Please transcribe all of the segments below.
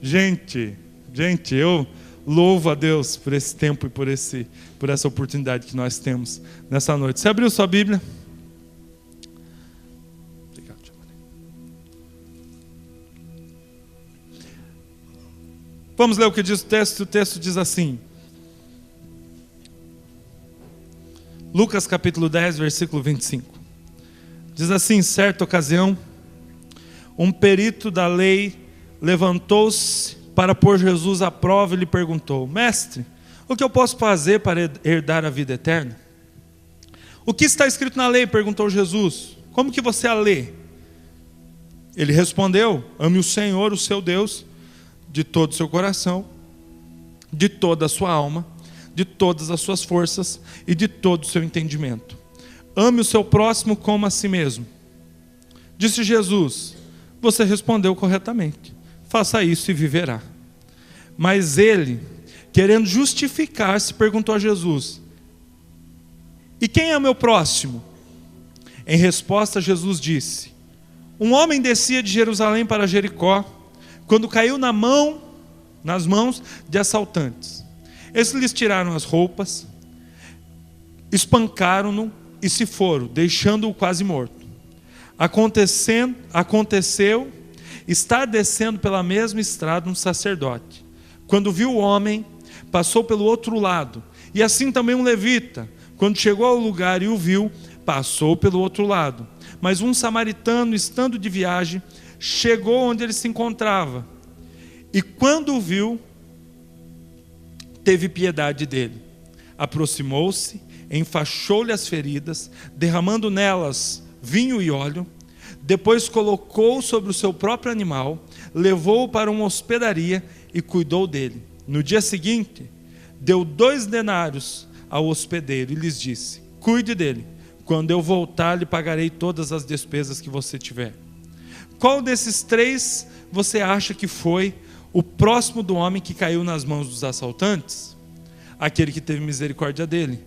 Gente, eu louvo a Deus por esse tempo e por essa oportunidade que nós temos nessa noite. Você abriu sua Bíblia? Vamos ler o que diz o texto. O texto diz assim: Lucas capítulo 10, versículo 25. Diz assim: certa ocasião, um perito da lei levantou-se para pôr Jesus à prova e lhe perguntou: Mestre, o que eu posso fazer para herdar a vida eterna? O que está escrito na lei? Perguntou Jesus. Como que você a lê? Ele respondeu: ame o Senhor, o seu Deus, de todo o seu coração, de toda a sua alma, de todas as suas forças e de todo o seu entendimento. Ame o seu próximo como a si mesmo. Disse Jesus: você respondeu corretamente. Faça isso e viverá. Mas ele, querendo justificar-se, perguntou a Jesus: e quem é o meu próximo? Em resposta, Jesus disse: um homem descia de Jerusalém para Jericó, quando caiu nas mãos de assaltantes. Esses lhes tiraram as roupas, espancaram-no e se foram, deixando-o quase morto. Aconteceu estar descendo pela mesma estrada um sacerdote. Quando viu o homem, passou pelo outro lado. E assim também um levita, quando chegou ao lugar e o viu, passou pelo outro lado. Mas um samaritano, estando de viagem, chegou onde ele se encontrava. E quando o viu, teve piedade dele. Aproximou-se, enfaixou-lhe as feridas, derramando nelas vinho e óleo. Depois colocou sobre o seu próprio animal, levou-o para uma hospedaria e cuidou dele. No dia seguinte, deu 2 denários ao hospedeiro e lhes disse: cuide dele, quando eu voltar lhe pagarei todas as despesas que você tiver. Qual desses 3 você acha que foi o próximo do homem que caiu nas mãos dos assaltantes? Aquele que teve misericórdia dele,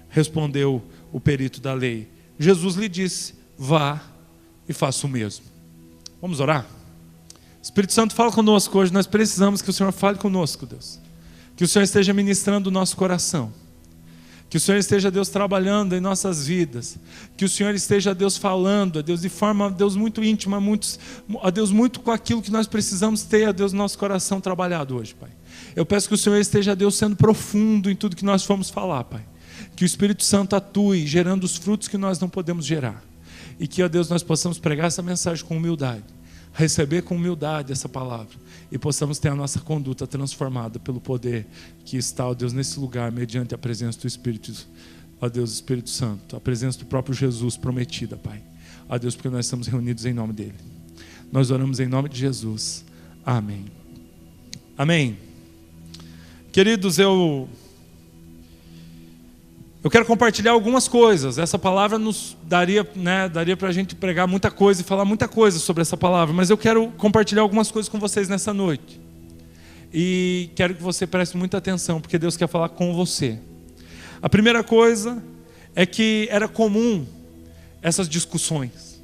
respondeu o perito da lei. Jesus lhe disse: vá e faça o mesmo. Vamos orar? Espírito Santo, fala conosco hoje. Nós precisamos que o Senhor fale conosco, Deus. Que o Senhor esteja ministrando o nosso coração. Que o Senhor esteja, Deus, trabalhando em nossas vidas. Que o Senhor esteja, Deus, falando, Deus, de forma, Deus, muito íntima, Deus, muito com aquilo que nós precisamos ter, Deus, no nosso coração trabalhado hoje, Pai. Eu peço que o Senhor esteja, Deus, sendo profundo em tudo que nós formos falar, Pai. Que o Espírito Santo atue, gerando os frutos que nós não podemos gerar. E que, ó Deus, nós possamos pregar essa mensagem com humildade, receber com humildade essa palavra, e possamos ter a nossa conduta transformada pelo poder que está, ó Deus, nesse lugar, mediante a presença do Espírito, ó Deus, Espírito Santo, a presença do próprio Jesus prometida, Pai. Ó Deus, porque nós estamos reunidos em nome dele. Nós oramos em nome de Jesus. Amém. Amém. Queridos, eu quero compartilhar algumas coisas. Essa palavra nos daria para a gente pregar muita coisa e falar muita coisa sobre essa palavra, mas eu quero compartilhar algumas coisas com vocês nessa noite. E quero que você preste muita atenção, porque Deus quer falar com você. A primeira coisa é que era comum essas discussões.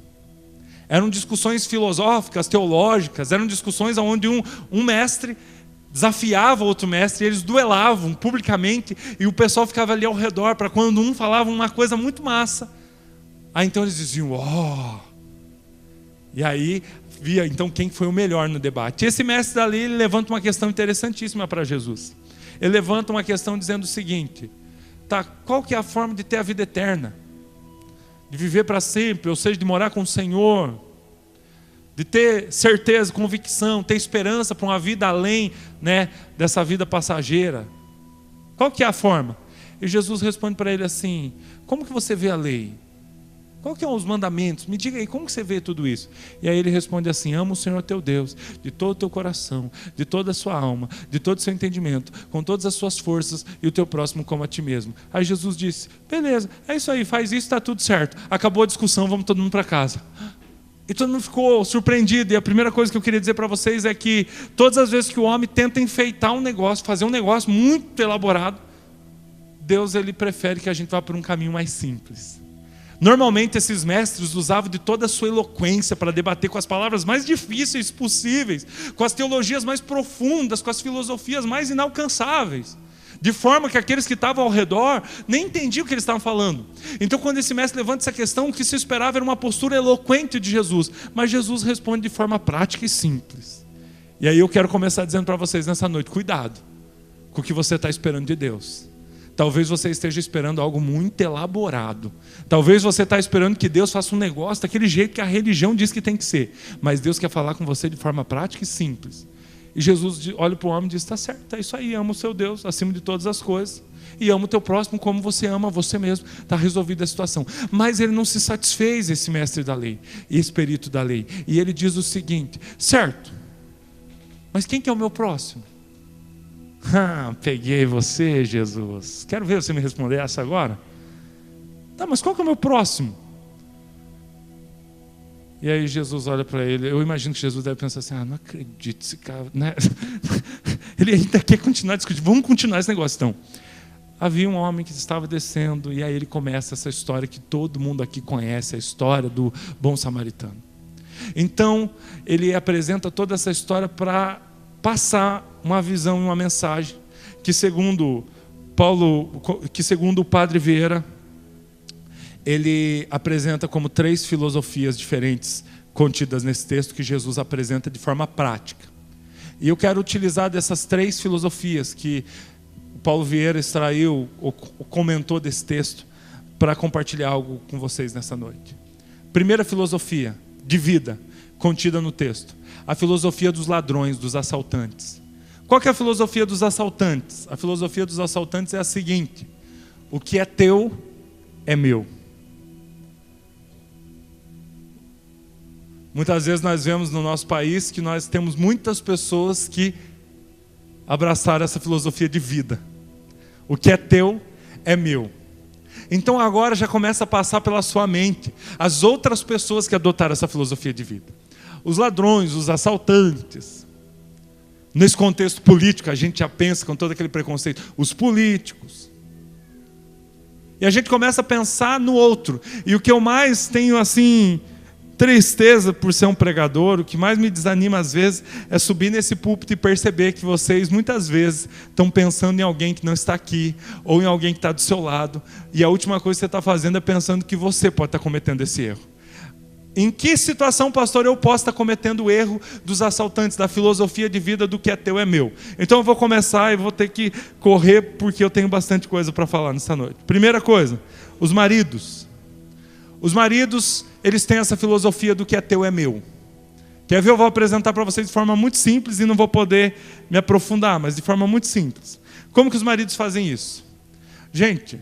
Eram discussões filosóficas, teológicas, eram discussões onde um mestre desafiava outro mestre, e eles duelavam publicamente, e o pessoal ficava ali ao redor, para quando um falava uma coisa muito massa, aí então eles diziam: ó, e aí via então quem foi o melhor no debate. E esse mestre dali, ele levanta uma questão interessantíssima para Jesus. Ele levanta uma questão dizendo o seguinte: tá, qual que é a forma de ter a vida eterna? De viver para sempre, ou seja, de morar com o Senhor, de ter certeza, convicção, ter esperança para uma vida além, dessa vida passageira. Qual que é a forma? E Jesus responde para ele assim: como que você vê a lei? Qual que são os mandamentos? Me diga aí, como que você vê tudo isso? E aí ele responde assim: ama o Senhor teu Deus de todo o teu coração, de toda a sua alma, de todo o seu entendimento, com todas as suas forças, e o teu próximo como a ti mesmo. Aí Jesus disse: beleza, é isso aí, faz isso, está tudo certo. Acabou a discussão, vamos todo mundo para casa. E todo mundo ficou surpreendido. E a primeira coisa que eu queria dizer para vocês é que todas as vezes que o homem tenta enfeitar um negócio, fazer um negócio muito elaborado, Deus, ele prefere que a gente vá por um caminho mais simples. Normalmente esses mestres usavam de toda a sua eloquência para debater com as palavras mais difíceis possíveis, com as teologias mais profundas, com as filosofias mais inalcançáveis, de forma que aqueles que estavam ao redor nem entendiam o que eles estavam falando. Então, quando esse mestre levanta essa questão, o que se esperava era uma postura eloquente de Jesus, mas Jesus responde de forma prática e simples. E aí eu quero começar dizendo para vocês nessa noite: cuidado com o que você está esperando de Deus. Talvez você esteja esperando algo muito elaborado. Talvez você está esperando que Deus faça um negócio daquele jeito que a religião diz que tem que ser. Mas Deus quer falar com você de forma prática e simples. E Jesus olha para o homem e diz: está certo, é isso aí, ama o seu Deus acima de todas as coisas. E ama o teu próximo como você ama você mesmo. Está resolvida a situação. Mas ele não se satisfez, esse mestre da lei, esse perito da lei. E ele diz o seguinte: certo, mas quem que é o meu próximo? Peguei você, Jesus. Quero ver você me responder essa agora. Tá, mas qual que é o meu próximo? E aí Jesus olha para ele. Eu imagino que Jesus deve pensar assim: não acredito, esse cara, né? Ele ainda quer continuar discutindo. Vamos continuar esse negócio então. Havia um homem que estava descendo, e aí ele começa essa história que todo mundo aqui conhece, a história do bom samaritano. Então ele apresenta toda essa história para passar uma visão e uma mensagem que, segundo o Padre Vieira, ele apresenta como 3 filosofias diferentes contidas nesse texto que Jesus apresenta de forma prática. E eu quero utilizar dessas 3 filosofias que Paulo Vieira extraiu ou comentou desse texto para compartilhar algo com vocês nessa noite. Primeira filosofia de vida contida no texto: a filosofia dos ladrões, dos assaltantes. Qual que é a filosofia dos assaltantes? A filosofia dos assaltantes é a seguinte: o que é teu é meu. Muitas vezes nós vemos no nosso país que nós temos muitas pessoas que abraçaram essa filosofia de vida. O que é teu é meu. Então agora já começa a passar pela sua mente as outras pessoas que adotaram essa filosofia de vida. Os ladrões, os assaltantes. Nesse contexto político, a gente já pensa com todo aquele preconceito. Os políticos. E a gente começa a pensar no outro. E o que eu mais tenho, assim, tristeza por ser um pregador, o que mais me desanima às vezes é subir nesse púlpito e perceber que vocês muitas vezes estão pensando em alguém que não está aqui, ou em alguém que está do seu lado, e a última coisa que você está fazendo é pensando que você pode estar cometendo esse erro. Em que situação, pastor, eu posso estar cometendo o erro dos assaltantes, da filosofia de vida do que é teu é meu? Então eu vou começar e vou ter que correr porque eu tenho bastante coisa para falar nessa noite. Primeira coisa, os maridos. Os maridos, eles têm essa filosofia do que é teu é meu. Quer ver? Eu vou apresentar para vocês de forma muito simples e não vou poder me aprofundar, mas de forma muito simples. Como que os maridos fazem isso? Gente,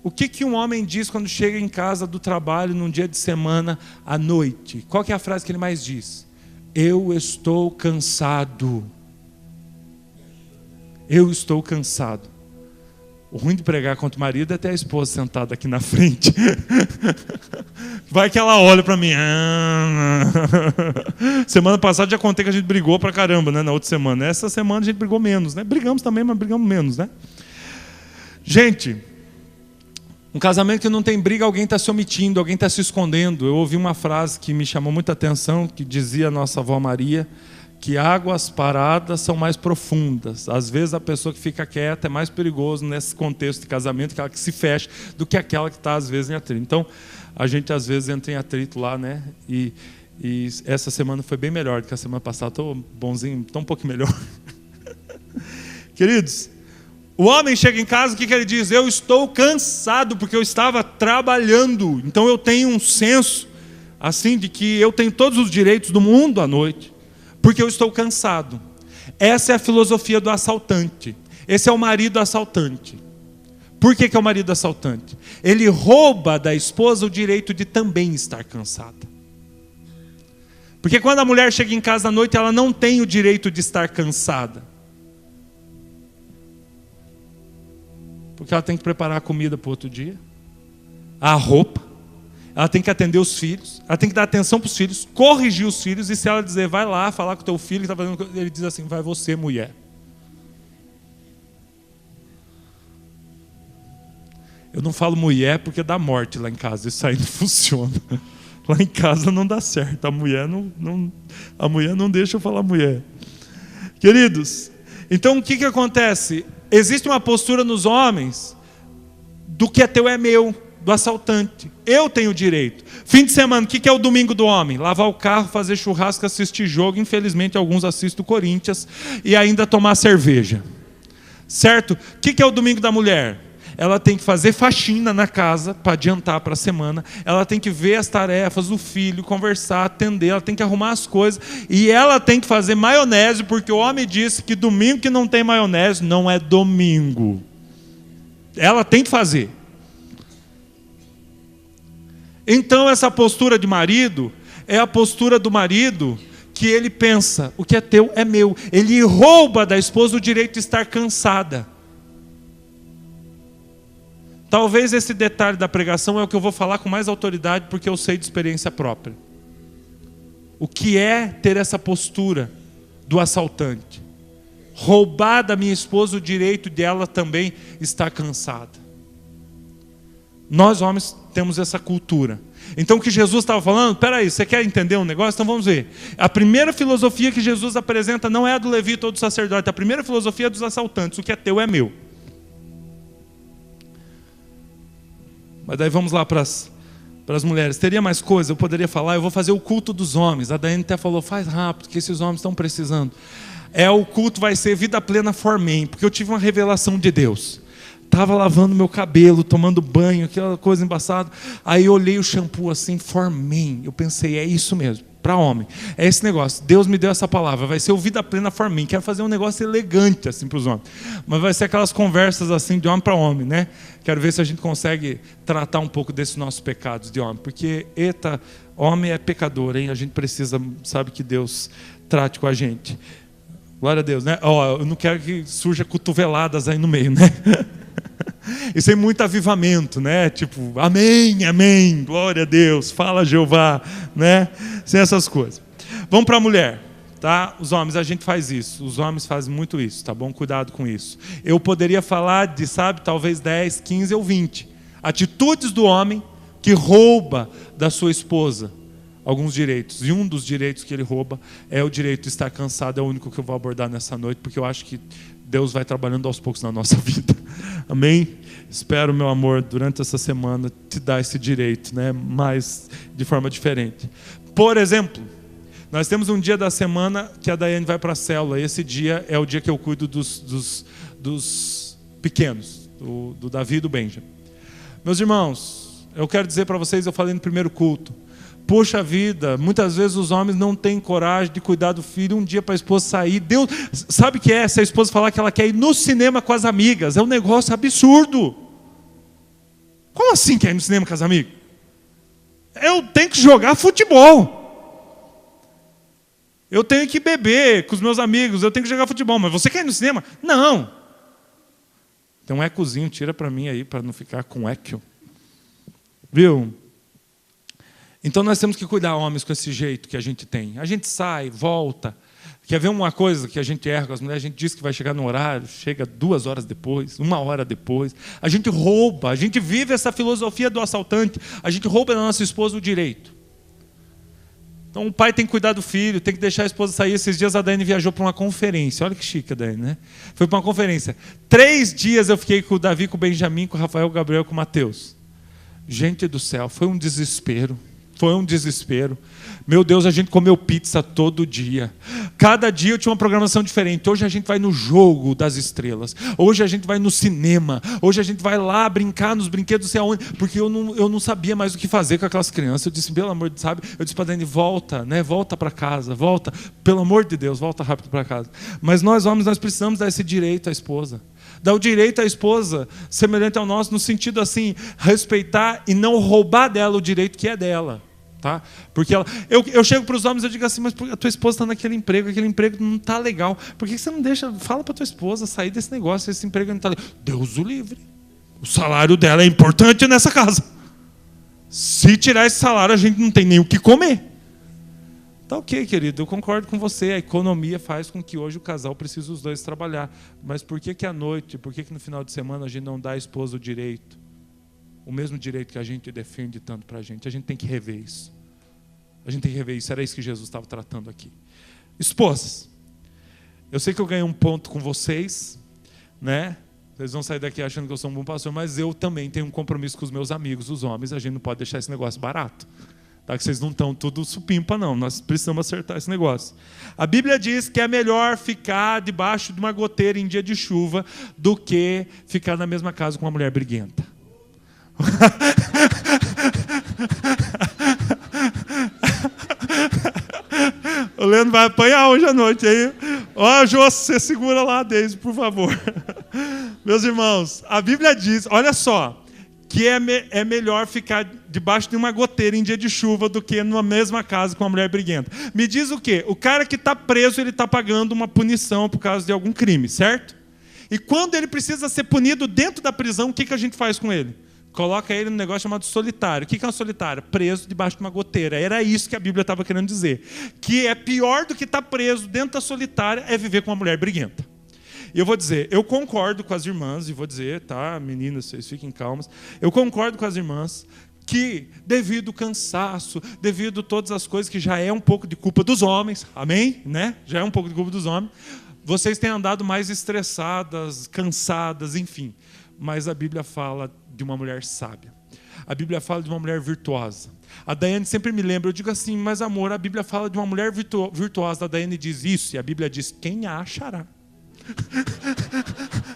o que um homem diz quando chega em casa do trabalho num dia de semana à noite? Qual que é a frase que ele mais diz? Eu estou cansado. Eu estou cansado. O ruim de pregar contra o marido é ter a esposa sentada aqui na frente. Vai que ela olha para mim. Semana passada já contei que a gente brigou pra caramba, né? Na outra semana. Essa semana a gente brigou menos, né? Brigamos também, mas brigamos menos, né? Gente, um casamento que não tem briga, alguém está se omitindo, alguém está se escondendo. Eu ouvi uma frase que me chamou muita atenção, que dizia a nossa avó Maria, que águas paradas são mais profundas. Às vezes a pessoa que fica quieta é mais perigoso nesse contexto de casamento, aquela que se fecha, do que aquela que está às vezes em atrito. Então, a gente às vezes entra em atrito lá, né? E essa semana foi bem melhor do que a semana passada. Estou bonzinho, estou um pouco melhor. Queridos, o homem chega em casa, o que ele diz? Eu estou cansado porque eu estava trabalhando. Então eu tenho um senso assim de que eu tenho todos os direitos do mundo à noite, porque eu estou cansado. Essa é a filosofia do assaltante. Esse é o marido assaltante. Por que é o marido assaltante? Ele rouba da esposa o direito de também estar cansada. Porque quando a mulher chega em casa à noite, ela não tem o direito de estar cansada. Porque ela tem que preparar a comida para o outro dia, a roupa, ela tem que atender os filhos, ela tem que dar atenção para os filhos, corrigir os filhos, e se ela dizer, vai lá falar com o teu filho que está fazendo, ele diz assim, vai você, mulher. Eu não falo mulher porque dá morte lá em casa, isso aí não funciona. Lá em casa não dá certo, a mulher não deixa eu falar mulher. Queridos, então o que acontece? Existe uma postura nos homens do que é teu é meu, do assaltante. Eu tenho direito. Fim de semana, o que é o domingo do homem? Lavar o carro, fazer churrasco, assistir jogo. Infelizmente alguns assistem o Corinthians e ainda tomar cerveja. Certo? O que é o domingo da mulher? Ela tem que fazer faxina na casa para adiantar para a semana. Ela tem que ver as tarefas do filho, conversar, atender. Ela tem que arrumar as coisas. E ela tem que fazer maionese, porque o homem disse que domingo que não tem maionese não é domingo. Ela tem que fazer. Então essa postura de marido é a postura do marido que ele pensa, o que é teu é meu. Ele rouba da esposa o direito de estar cansada. Talvez esse detalhe da pregação é o que eu vou falar com mais autoridade, porque eu sei de experiência própria. O que é ter essa postura do assaltante? Roubar da minha esposa o direito de ela também estar cansada. Nós homens temos essa cultura. Então o que Jesus estava falando, peraí, você quer entender um negócio? Então vamos ver. A primeira filosofia que Jesus apresenta não é a do levita ou do sacerdote. A primeira filosofia é dos assaltantes. O que é teu é meu. Mas daí vamos lá para as mulheres. Teria mais coisa? Eu poderia falar. Eu vou fazer o culto dos homens. A Daiane até falou, faz rápido, que esses homens estão precisando. O culto vai ser vida plena Formen, porque eu tive uma revelação de Deus. Estava lavando meu cabelo, tomando banho, aquela coisa embaçada. Aí eu olhei o shampoo assim, Formen. Eu pensei, é isso mesmo, para homem. É esse negócio. Deus me deu essa palavra. Vai ser o vida plena Formen. Quero fazer um negócio elegante assim para os homens. Mas vai ser aquelas conversas assim de homem para homem, né? Quero ver se a gente consegue tratar um pouco desses nossos pecados de homem. Porque, eita, homem é pecador, hein? A gente precisa, sabe, que Deus trate com a gente. Glória a Deus, né? Eu não quero que surja cotoveladas aí no meio, né? E sem muito avivamento, né? Tipo, amém, amém, glória a Deus, fala Jeová, né? Sem essas coisas. Vamos para a mulher, tá? Os homens, a gente faz isso. Os homens fazem muito isso, tá bom? Cuidado com isso. Eu poderia falar de, sabe, talvez 10, 15 ou 20 atitudes do homem que rouba da sua esposa alguns direitos. E um dos direitos que ele rouba é o direito de estar cansado. É o único que eu vou abordar nessa noite, porque eu acho que Deus vai trabalhando aos poucos na nossa vida. Amém? Espero, meu amor, durante essa semana te dar esse direito, né? Mas de forma diferente. Por exemplo, nós temos um dia da semana que a Daiane vai para a célula. Esse dia é o dia que eu cuido dos pequenos, do Davi e do Benjamin. Meus irmãos, eu quero dizer para vocês, eu falei no primeiro culto, poxa vida, muitas vezes os homens não têm coragem de cuidar do filho um dia para a esposa sair. Deus, sabe o que é? Se a esposa falar que ela quer ir no cinema com as amigas, é um negócio absurdo. Como assim quer ir no cinema com as amigas? Eu tenho que jogar futebol. Eu tenho que beber com os meus amigos, eu tenho que jogar futebol. Mas você quer ir no cinema? Não. Tem um ecozinho, tira para mim aí, para não ficar com eco. Viu? Então nós temos que cuidar, homens, com esse jeito que a gente tem. A gente sai, volta. Quer ver uma coisa que a gente erra com as mulheres? A gente diz que vai chegar no horário, chega 2 horas depois, 1 hora depois. A gente rouba, a gente vive essa filosofia do assaltante. A gente rouba da nossa esposa o direito. Então o pai tem que cuidar do filho, tem que deixar a esposa sair. Esses dias a Daiane viajou para uma conferência. Olha que chique a Daiane, né? Foi para uma conferência. 3 dias eu fiquei com o Davi, com o Benjamin, com o Rafael, com o Gabriel, com o Mateus. Gente do céu, foi um desespero. Foi um desespero. Meu Deus, a gente comeu pizza todo dia. Cada dia eu tinha uma programação diferente. Hoje a gente vai no jogo das estrelas. Hoje a gente vai no cinema. Hoje a gente vai lá brincar nos brinquedos, não sei aonde. Porque eu não sabia mais o que fazer com aquelas crianças. Eu disse, pelo amor de Deus, sabe? Eu disse para a Dani, volta, né? Volta para casa, volta. Pelo amor de Deus, volta rápido para casa. Mas nós homens, nós precisamos dar esse direito à esposa. Dar o direito à esposa semelhante ao nosso, no sentido assim, respeitar e não roubar dela o direito que é dela. Tá? Porque eu chego para os homens e digo assim, mas a tua esposa está naquele emprego, aquele emprego não está legal. Por que você não deixa, fala para a tua esposa sair desse negócio, esse emprego não está legal. Deus o livre. O salário dela é importante nessa casa. Se tirar esse salário, a gente não tem nem o que comer. Tá ok, querido, eu concordo com você. A economia faz com que hoje o casal precise os dois trabalhar. Mas por que à noite, por que no final de semana a gente não dá à esposa o direito o mesmo direito que a gente defende tanto para a gente tem que rever isso. A gente tem que rever isso, era isso que Jesus estava tratando aqui. Esposas, eu sei que eu ganhei um ponto com vocês, né? Vocês vão sair daqui achando que eu sou um bom pastor, mas eu também tenho um compromisso com os meus amigos, os homens, a gente não pode deixar esse negócio barato. Tá? Que vocês não estão tudo supimpa, não. Nós precisamos acertar esse negócio. A Bíblia diz que é melhor ficar debaixo de uma goteira em dia de chuva do que ficar na mesma casa com uma mulher briguenta. O Leandro vai apanhar hoje à noite aí. Ó, Jô, você segura lá, Deise, por favor. Meus irmãos, a Bíblia diz, olha só, que é melhor ficar debaixo de uma goteira em dia de chuva do que numa mesma casa com uma mulher briguenta. Me diz o quê? O cara que está preso, ele está pagando uma punição por causa de algum crime, certo? E quando ele precisa ser punido dentro da prisão, o que a gente faz com ele? Coloca ele num negócio chamado solitário. O que é um solitário? Preso debaixo de uma goteira. Era isso que a Bíblia estava querendo dizer. Que é pior do que estar preso dentro da solitária é viver com uma mulher briguenta. E eu vou dizer, eu concordo com as irmãs, e vou dizer, tá, meninas, vocês fiquem calmas. Eu concordo com as irmãs que, devido ao cansaço, devido a todas as coisas, que já é um pouco de culpa dos homens, amém? Né? Já é um pouco de culpa dos homens. Vocês têm andado mais estressadas, cansadas, enfim. Mas a Bíblia fala de uma mulher sábia. A Bíblia fala de uma mulher virtuosa. A Daiane sempre me lembra, eu digo assim, mas amor, a Bíblia fala de uma mulher virtuosa. A Daiane diz isso, e a Bíblia diz, quem a achará?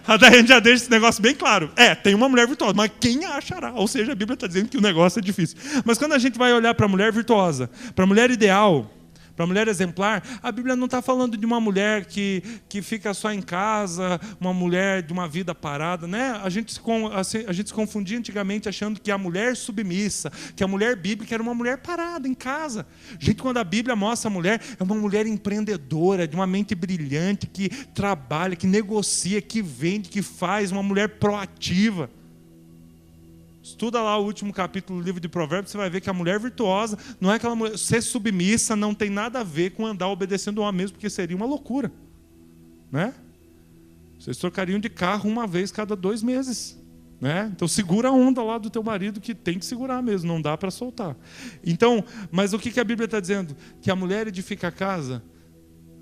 A Daiane já deixa esse negócio bem claro. Tem uma mulher virtuosa, mas quem a achará? Ou seja, a Bíblia está dizendo que o negócio é difícil. Mas quando a gente vai olhar para a mulher virtuosa, para a mulher ideal, para a mulher exemplar, a Bíblia não está falando de uma mulher que fica só em casa, uma mulher de uma vida parada, né? A gente se confundia antigamente achando que a mulher submissa, que a mulher bíblica era uma mulher parada em casa. Gente, quando a Bíblia mostra a mulher, é uma mulher empreendedora, de uma mente brilhante, que trabalha, que negocia, que vende, que faz, uma mulher proativa. Estuda lá o último capítulo do livro de Provérbios, você vai ver que a mulher virtuosa não é aquela mulher. Ser submissa não tem nada a ver com andar obedecendo o homem mesmo, porque seria uma loucura. Né? Vocês trocariam de carro uma vez cada 2 meses. Né? Então segura a onda lá do teu marido, que tem que segurar mesmo, não dá para soltar. Então, mas o que a Bíblia está dizendo? Que a mulher edifica a casa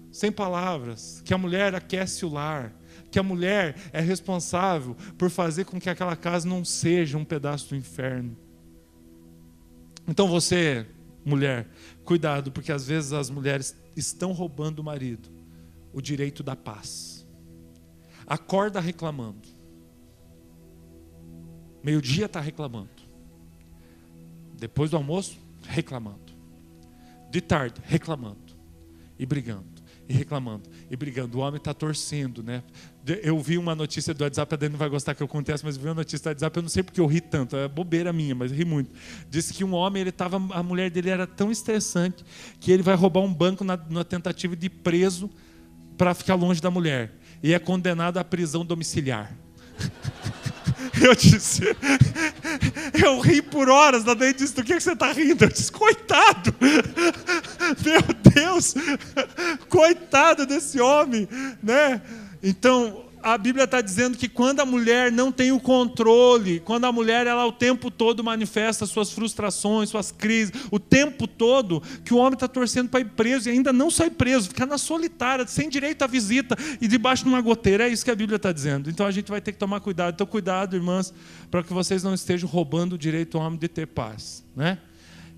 sem palavras, que a mulher aquece o lar, que a mulher é responsável por fazer com que aquela casa não seja um pedaço do inferno. Então você, mulher, cuidado, porque às vezes as mulheres estão roubando do marido o direito da paz. Acorda reclamando. Meio-dia está reclamando. Depois do almoço, reclamando. De tarde, reclamando. E brigando. E reclamando, e brigando. O homem está torcendo, né? Eu vi uma notícia do WhatsApp, a Dani não vai gostar que eu conte essa, mas eu vi uma notícia do WhatsApp, eu não sei porque eu ri tanto, é bobeira minha, mas eu ri muito. Disse que um homem, a mulher dele era tão estressante, que ele vai roubar um banco na tentativa de ir preso para ficar longe da mulher. E é condenado à prisão domiciliar. Eu disse, eu ri por horas, a Dani disse, do que você está rindo? Eu disse, coitado, meu Deus, coitado desse homem, né? Então, a Bíblia está dizendo que quando a mulher não tem o controle, quando a mulher ela o tempo todo manifesta suas frustrações, suas crises, o tempo todo que o homem está torcendo para ir preso e ainda não sai preso, ficar na solitária, sem direito à visita e debaixo de uma goteira, é isso que a Bíblia está dizendo. Então a gente vai ter que tomar cuidado. Então cuidado, irmãs, para que vocês não estejam roubando o direito ao homem de ter paz, né?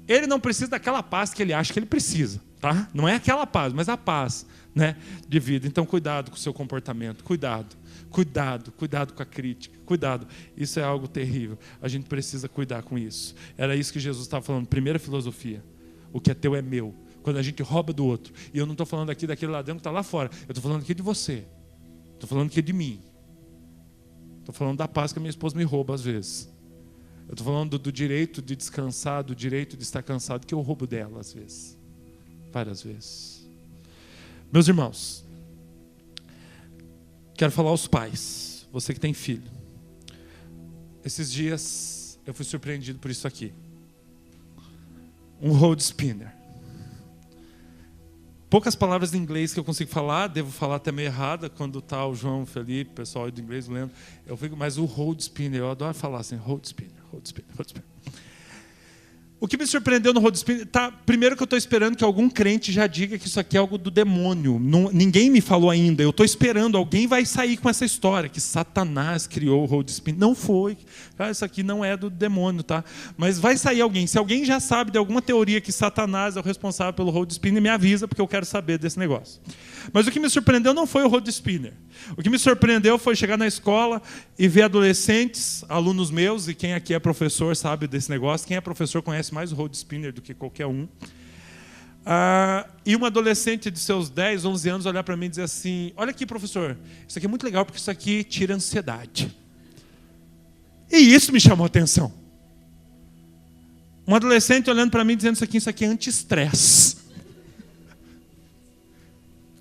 Ele não precisa daquela paz que ele acha que ele precisa, tá? Não é aquela paz, mas a paz, né, de vida. Então cuidado com o seu comportamento, cuidado com a crítica, cuidado, isso é algo terrível, a gente precisa cuidar com isso. Era isso que Jesus estava falando, primeira filosofia, o que é teu é meu. Quando a gente rouba do outro, e eu não estou falando aqui daquele ladrão que está lá fora, eu estou falando aqui de você, estou falando aqui de mim, estou falando da paz que a minha esposa me rouba às vezes, eu estou falando do direito de descansar, do direito de estar cansado, que eu roubo dela às vezes, várias vezes. Meus irmãos, quero falar aos pais, você que tem filho. Esses dias eu fui surpreendido por isso aqui. Um road spinner. poucas palavras em inglês que eu consigo falar, devo falar até meio errada, quando está o João, o Felipe, o pessoal aí do inglês lendo, eu fico, mas o hold spinner, eu adoro falar assim, hold spinner, hold spinner, hold spinner. O que me surpreendeu no hold spinner, primeiro que eu estou esperando que algum crente já diga que isso aqui é algo do demônio. Ninguém me falou ainda, eu estou esperando, alguém vai sair com essa história, que Satanás criou o hold spinner. Não foi, isso aqui não é do demônio, tá? Mas vai sair alguém. Se alguém já sabe de alguma teoria que Satanás é o responsável pelo hold spinner, me avisa, porque eu quero saber desse negócio. Mas o que me surpreendeu não foi o hold spinner. O que me surpreendeu foi chegar na escola e ver adolescentes, alunos meus, e quem aqui é professor sabe desse negócio, quem é professor conhece mais o hold spinner do que qualquer um. E uma adolescente de seus 10, 11 anos olhar para mim e dizer assim, olha aqui, professor, isso aqui é muito legal porque isso aqui tira a ansiedade. E isso me chamou a atenção. Um adolescente olhando para mim dizendo isso aqui é anti-estresse.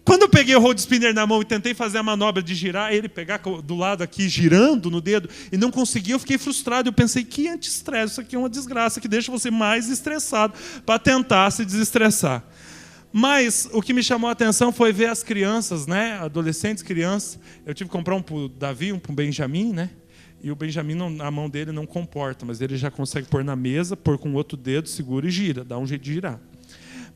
Quando eu peguei o hold spinner na mão e tentei fazer a manobra de girar, ele pegar do lado aqui, girando no dedo, e não conseguia, eu fiquei frustrado. Eu pensei, que anti-estresse, isso aqui é uma desgraça, que deixa você mais estressado para tentar se desestressar. Mas o que me chamou a atenção foi ver as crianças, né? Adolescentes, crianças. Eu tive que comprar um para o Davi, um para o Benjamin, né? E o Benjamin, a mão dele não comporta, mas ele já consegue pôr na mesa, pôr com o outro dedo, segura e gira, dá um jeito de girar.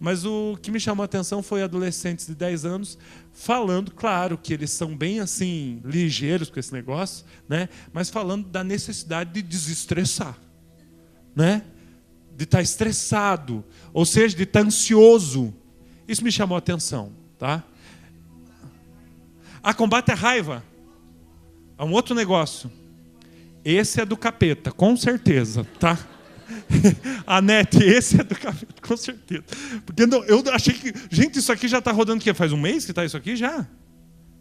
Mas o que me chamou a atenção foi adolescentes de 10 anos falando, claro, que eles são bem assim, ligeiros com esse negócio, né? Mas falando da necessidade de desestressar, né? De estar estressado, ou seja, de estar ansioso. Isso me chamou a atenção, tá? Combate a raiva. É um outro negócio. Esse é do capeta, com certeza, tá? Anete, esse é do capeta, com certeza. Porque eu achei que... Gente, isso aqui já está rodando o quê? Faz um mês que está isso aqui já?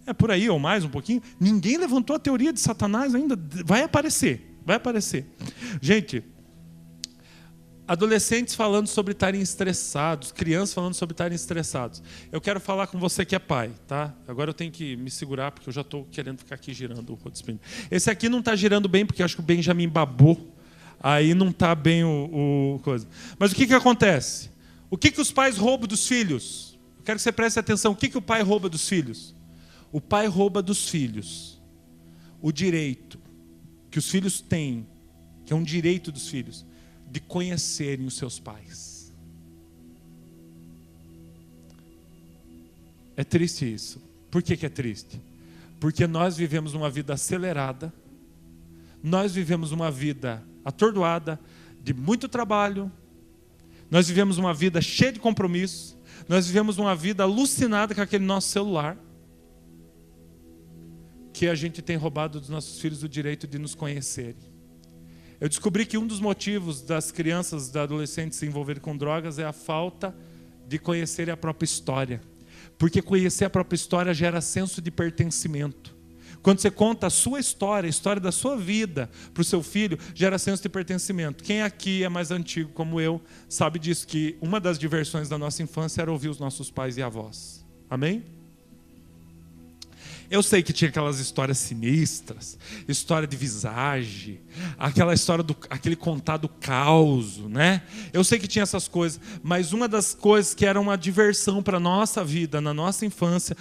É por aí, ou mais um pouquinho. Ninguém levantou a teoria de Satanás ainda. Vai aparecer, vai aparecer. Gente, adolescentes falando sobre estarem estressados, crianças falando sobre estarem estressados. Eu quero falar com você que é pai, tá? Agora eu tenho que me segurar, porque eu já estou querendo ficar aqui girando o hold spinner. Esse aqui não está girando bem, porque eu acho que o Benjamin babou. Aí não está bem o coisa. Mas o que acontece? O que os pais roubam dos filhos? Eu quero que você preste atenção. O que o pai rouba dos filhos? O pai rouba dos filhos o direito que os filhos têm, que é um direito dos filhos, de conhecerem os seus pais. É triste isso. Por que é triste? Porque nós vivemos uma vida acelerada, nós vivemos uma vida atordoada, de muito trabalho, nós vivemos uma vida cheia de compromissos, nós vivemos uma vida alucinada com aquele nosso celular, que a gente tem roubado dos nossos filhos o direito de nos conhecerem. Eu descobri que um dos motivos das crianças, dos adolescentes se envolverem com drogas é a falta de conhecerem a própria história. Porque conhecer a própria história gera senso de pertencimento. Quando você conta a sua história, a história da sua vida para o seu filho, gera senso de pertencimento. Quem aqui é mais antigo como eu, sabe disso, que uma das diversões da nossa infância era ouvir os nossos pais e avós. Amém? Eu sei que tinha aquelas histórias sinistras, história de visagem, aquela história aquele contado caos, né? Eu sei que tinha essas coisas, mas uma das coisas que era uma diversão para a nossa vida, na nossa infância,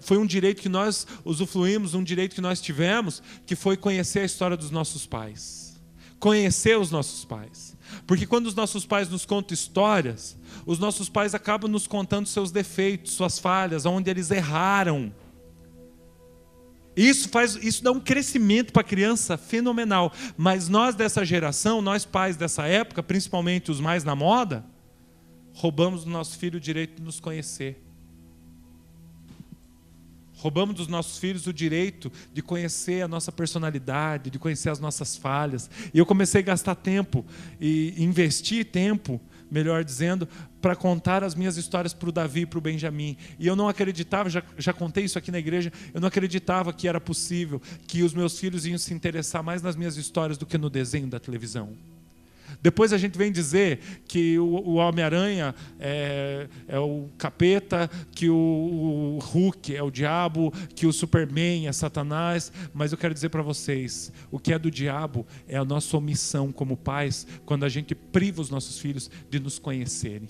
foi um direito que nós usufruímos, um direito que nós tivemos, que foi conhecer a história dos nossos pais. Conhecer os nossos pais. Porque quando os nossos pais nos contam histórias, os nossos pais acabam nos contando seus defeitos, suas falhas, onde eles erraram. Isso dá um crescimento para a criança fenomenal. Mas nós dessa geração, nós pais dessa época, principalmente os mais na moda, roubamos do nosso filho o direito de nos conhecer. Roubamos dos nossos filhos o direito de conhecer a nossa personalidade, de conhecer as nossas falhas. E eu comecei a gastar tempo e investir tempo, melhor dizendo, para contar as minhas histórias para o Davi e para o Benjamin. E eu não acreditava, já contei isso aqui na igreja, eu não acreditava que era possível que os meus filhos iam se interessar mais nas minhas histórias do que no desenho da televisão. Depois a gente vem dizer que o Homem-Aranha é o capeta, que o Hulk é o diabo, que o Superman é Satanás. Mas eu quero dizer para vocês, o que é do diabo é a nossa omissão como pais, quando a gente priva os nossos filhos de nos conhecerem.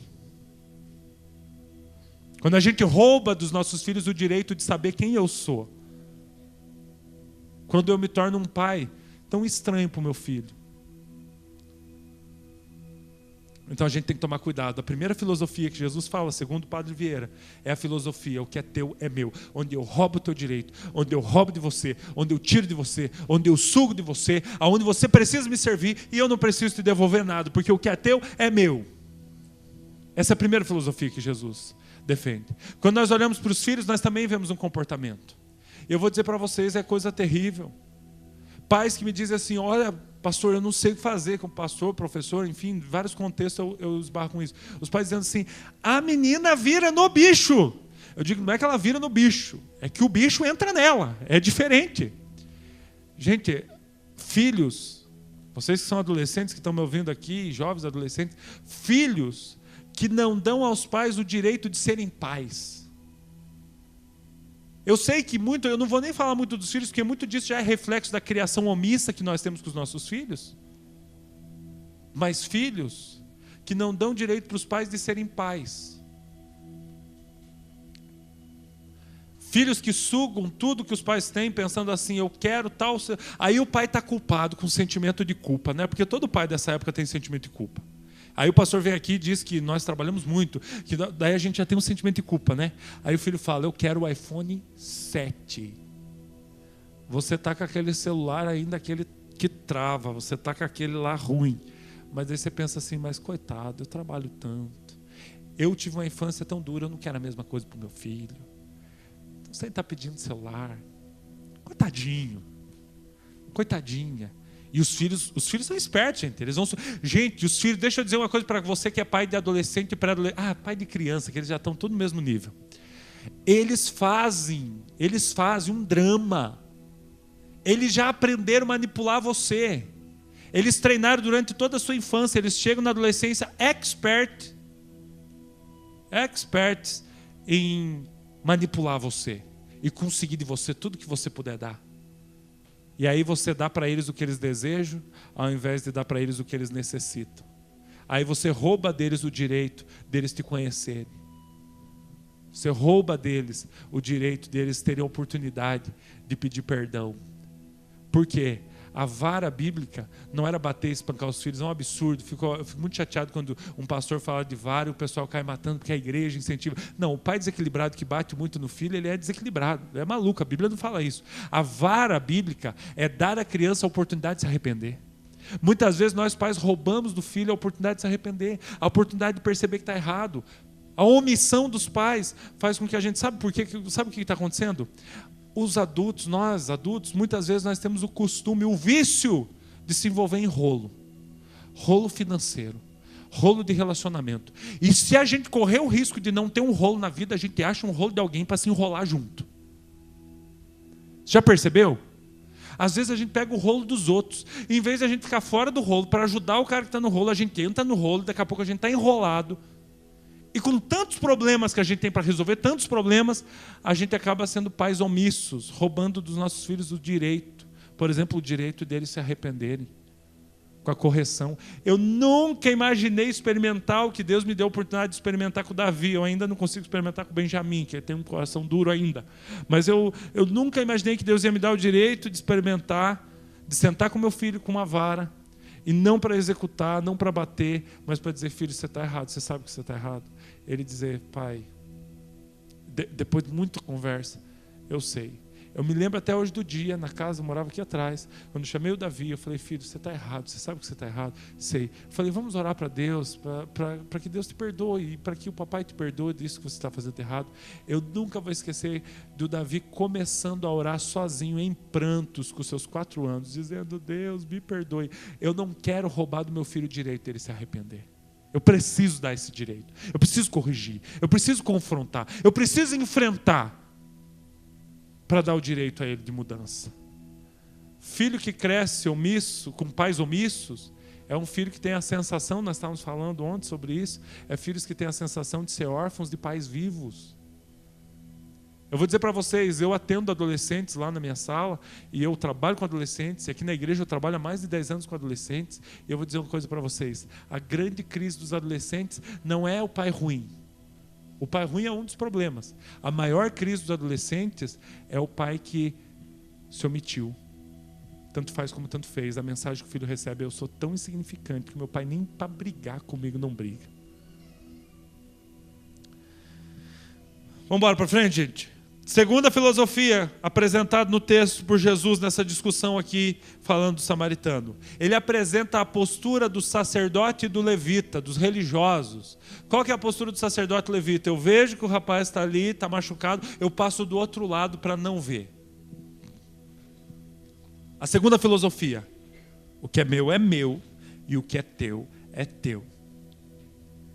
Quando a gente rouba dos nossos filhos o direito de saber quem eu sou. Quando eu me torno um pai tão estranho para o meu filho. Então a gente tem que tomar cuidado. A primeira filosofia que Jesus fala, segundo o Padre Vieira, é a filosofia: o que é teu é meu. Onde eu roubo o teu direito, onde eu roubo de você, onde eu tiro de você, onde eu sugo de você, aonde você precisa me servir e eu não preciso te devolver nada, porque o que é teu é meu. Essa é a primeira filosofia que Jesus defende. Quando nós olhamos para os filhos, nós também vemos um comportamento. Eu vou dizer para vocês, é coisa terrível. Pais que me dizem assim: olha, pastor, eu não sei o que fazer como pastor, professor, enfim, em vários contextos eu esbarro com isso. Os pais dizendo assim: a menina vira no bicho. Eu digo, não é que ela vira no bicho, é que o bicho entra nela, é diferente. Gente, filhos, vocês que são adolescentes que estão me ouvindo aqui, jovens adolescentes, filhos que não dão aos pais o direito de serem pais. Eu sei que muito, eu não vou nem falar muito dos filhos, porque muito disso já é reflexo da criação omissa que nós temos com os nossos filhos. Mas filhos que não dão direito para os pais de serem pais. Filhos que sugam tudo que os pais têm, pensando assim: eu quero tal. Aí o pai está culpado com sentimento de culpa, né? Porque todo pai dessa época tem sentimento de culpa. Aí o pastor vem aqui e diz que nós trabalhamos muito, que daí a gente já tem um sentimento de culpa, né? Aí o filho fala: eu quero o iPhone 7. Você está com aquele celular ainda, aquele que trava, você está com aquele lá ruim. Mas aí você pensa assim: mas coitado, eu trabalho tanto. Eu tive uma infância tão dura, eu não quero a mesma coisa para o meu filho. Então você está pedindo celular. Coitadinho. Coitadinha. E os filhos são espertos, gente. Eles vão... Gente, os filhos, deixa eu dizer uma coisa para você que é pai de adolescente e pré-adolescente. Pai de criança, que eles já estão todos no mesmo nível. Eles fazem um drama. Eles já aprenderam a manipular você. Eles treinaram durante toda a sua infância. Eles chegam na adolescência experts em manipular você e conseguir de você tudo que você puder dar. E aí você dá para eles o que eles desejam, ao invés de dar para eles o que eles necessitam. Aí você rouba deles o direito deles te conhecerem. Você rouba deles o direito deles terem a oportunidade de pedir perdão. Por quê? A vara bíblica não era bater e espancar os filhos, é um absurdo. Eu fico muito chateado quando um pastor fala de vara e o pessoal cai matando porque a igreja incentiva. Não, o pai desequilibrado que bate muito no filho, ele é desequilibrado, é maluco, a Bíblia não fala isso. A vara bíblica é dar à criança a oportunidade de se arrepender. Muitas vezes nós pais roubamos do filho a oportunidade de se arrepender, a oportunidade de perceber que está errado. A omissão dos pais faz com que a gente, sabe o que está acontecendo? Nós adultos, muitas vezes nós temos o costume, o vício de se envolver em rolo financeiro, rolo de relacionamento. E se a gente correr o risco de não ter um rolo na vida, a gente acha um rolo de alguém para se enrolar junto. Já percebeu? Às vezes a gente pega o rolo dos outros, e em vez de a gente ficar fora do rolo para ajudar o cara que está no rolo, a gente entra no rolo, daqui a pouco a gente está enrolado. E com tantos problemas que a gente tem para resolver, tantos problemas, a gente acaba sendo pais omissos, roubando dos nossos filhos o direito. Por exemplo, o direito deles se arrependerem, com a correção. Eu nunca imaginei experimentar o que Deus me deu a oportunidade de experimentar com o Davi. Eu ainda não consigo experimentar com o Benjamim, que tem um coração duro ainda. Mas eu nunca imaginei que Deus ia me dar o direito de experimentar, de sentar com meu filho com uma vara, e não para executar, não para bater, mas para dizer: filho, você está errado, você sabe que você está errado. Ele dizer: pai, depois de muita conversa, eu sei. Eu me lembro até hoje do dia, na casa, eu morava aqui atrás, quando eu chamei o Davi, eu falei: filho, você está errado, você sabe que você está errado? Sei. Eu falei: vamos orar para Deus, para que Deus te perdoe, para que o papai te perdoe disso que você está fazendo errado. Eu nunca vou esquecer do Davi começando a orar sozinho, em prantos, com seus 4 anos, dizendo: Deus, me perdoe. Eu não quero roubar do meu filho o direito dele se arrepender. Eu preciso dar esse direito. Eu preciso corrigir. Eu preciso confrontar. Eu preciso enfrentar para dar o direito a ele de mudança. Filho que cresce omisso, com pais omissos, é um filho que tem a sensação, nós estávamos falando ontem sobre isso, é filhos que têm a sensação de ser órfãos de pais vivos. Eu vou dizer para vocês, eu atendo adolescentes lá na minha sala, e eu trabalho com adolescentes, e aqui na igreja eu trabalho há mais de 10 anos com adolescentes, e eu vou dizer uma coisa para vocês: a grande crise dos adolescentes não é o pai ruim. O pai ruim é um dos problemas. A maior crise dos adolescentes é o pai que se omitiu. Tanto faz como tanto fez. A mensagem que o filho recebe é: eu sou tão insignificante que meu pai nem para brigar comigo não briga. Vamos embora para frente, gente. Segunda filosofia apresentada no texto por Jesus nessa discussão aqui, falando do samaritano. Ele apresenta a postura do sacerdote e do levita, dos religiosos. Qual que é a postura do sacerdote e levita? Eu vejo que o rapaz está ali, está machucado, eu passo do outro lado para não ver. A segunda filosofia: o que é meu e o que é teu é teu.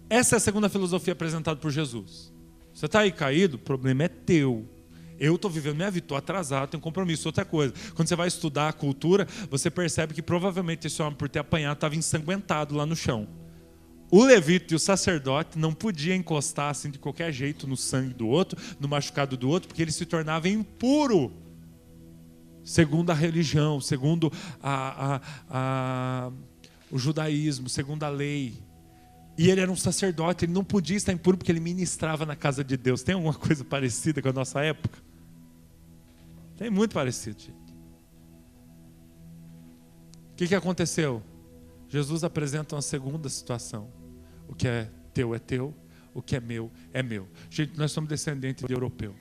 Essa é a segunda filosofia apresentada por Jesus. Você está aí caído, o problema é teu. Eu estou vivendo minha vida, estou atrasado, tenho compromisso. Outra coisa, quando você vai estudar a cultura, você percebe que provavelmente esse homem, por ter apanhado, estava ensanguentado lá no chão. O levita e o sacerdote não podiam encostar assim de qualquer jeito no sangue do outro, no machucado do outro, porque ele se tornava impuro. Segundo a religião, segundo o judaísmo, segundo a lei. E ele era um sacerdote, ele não podia estar impuro porque ele ministrava na casa de Deus. Tem alguma coisa parecida com a nossa época? Tem muito parecido, gente. O que aconteceu? Jesus apresenta uma segunda situação. O que é teu, o que é meu. Gente, nós somos descendentes de europeu.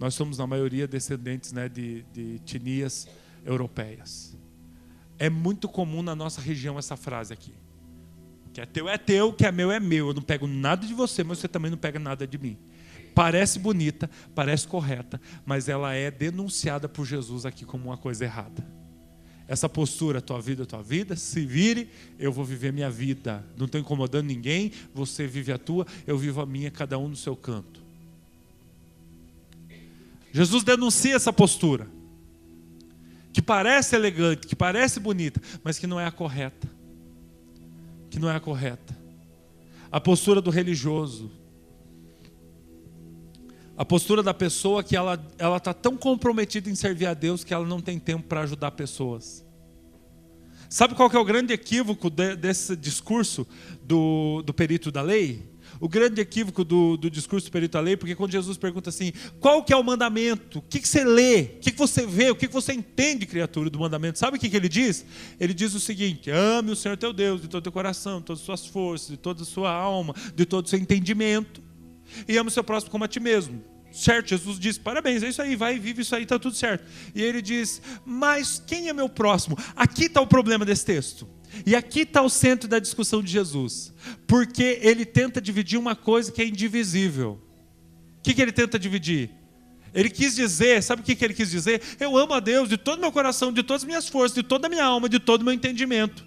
Nós somos, na maioria, descendentes, né, de etnias europeias. É muito comum na nossa região essa frase aqui. O que é teu, o que é meu. Eu não pego nada de você, mas você também não pega nada de mim. Parece bonita, parece correta, mas ela é denunciada por Jesus aqui como uma coisa errada. Essa postura: tua vida, se vire, eu vou viver minha vida. Não estou incomodando ninguém, você vive a tua, eu vivo a minha, cada um no seu canto. Jesus denuncia essa postura, que parece elegante, que parece bonita, mas que não é a correta. A postura do religioso. A postura da pessoa que ela está tão comprometida em servir a Deus que ela não tem tempo para ajudar pessoas. Sabe qual que é o grande equívoco desse discurso do perito da lei? O grande equívoco do discurso do perito da lei, porque quando Jesus pergunta assim: qual que é o mandamento? O que você lê? O que você vê? O que você entende, criatura, do mandamento? Sabe o que ele diz? Ele diz o seguinte: ame o Senhor teu Deus de todo o teu coração, de todas as suas forças, de toda a sua alma, de todo o seu entendimento. E ama o seu próximo como a ti mesmo. Certo? Jesus diz: parabéns, é isso aí, vai, vive isso aí, está tudo certo. E ele diz: mas quem é meu próximo? Aqui está o problema desse texto. E aqui está o centro da discussão de Jesus. Porque ele tenta dividir uma coisa que é indivisível. O que ele tenta dividir? Ele quis dizer, sabe o que ele quis dizer? Eu amo a Deus de todo o meu coração, de todas as minhas forças, de toda a minha alma, de todo o meu entendimento.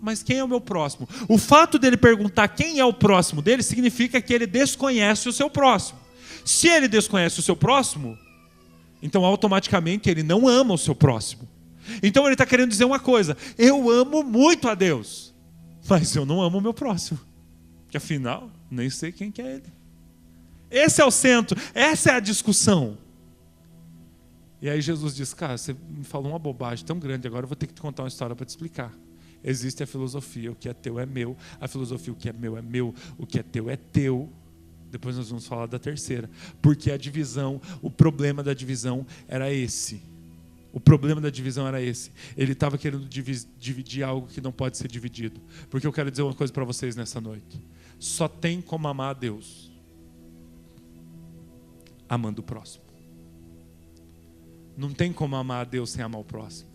Mas quem é o meu próximo? O fato dele perguntar quem é o próximo dele significa que ele desconhece o seu próximo. Se ele desconhece o seu próximo, então automaticamente ele não ama o seu próximo. Então ele está querendo dizer uma coisa: eu amo muito a Deus, mas eu não amo o meu próximo, que afinal nem sei quem que é ele. Esse é o centro, essa é a discussão. E aí Jesus diz: cara, você me falou uma bobagem tão grande, agora eu vou ter que te contar uma história para te explicar. Existe a filosofia: o que é teu é meu. A filosofia: o que é meu, o que é teu. Depois nós vamos falar da terceira. Porque a divisão, o problema da divisão era esse. Ele estava querendo dividir algo que não pode ser dividido. Porque eu quero dizer uma coisa para vocês nessa noite. Só tem como amar a Deus amando o próximo. Não tem como amar a Deus sem amar o próximo.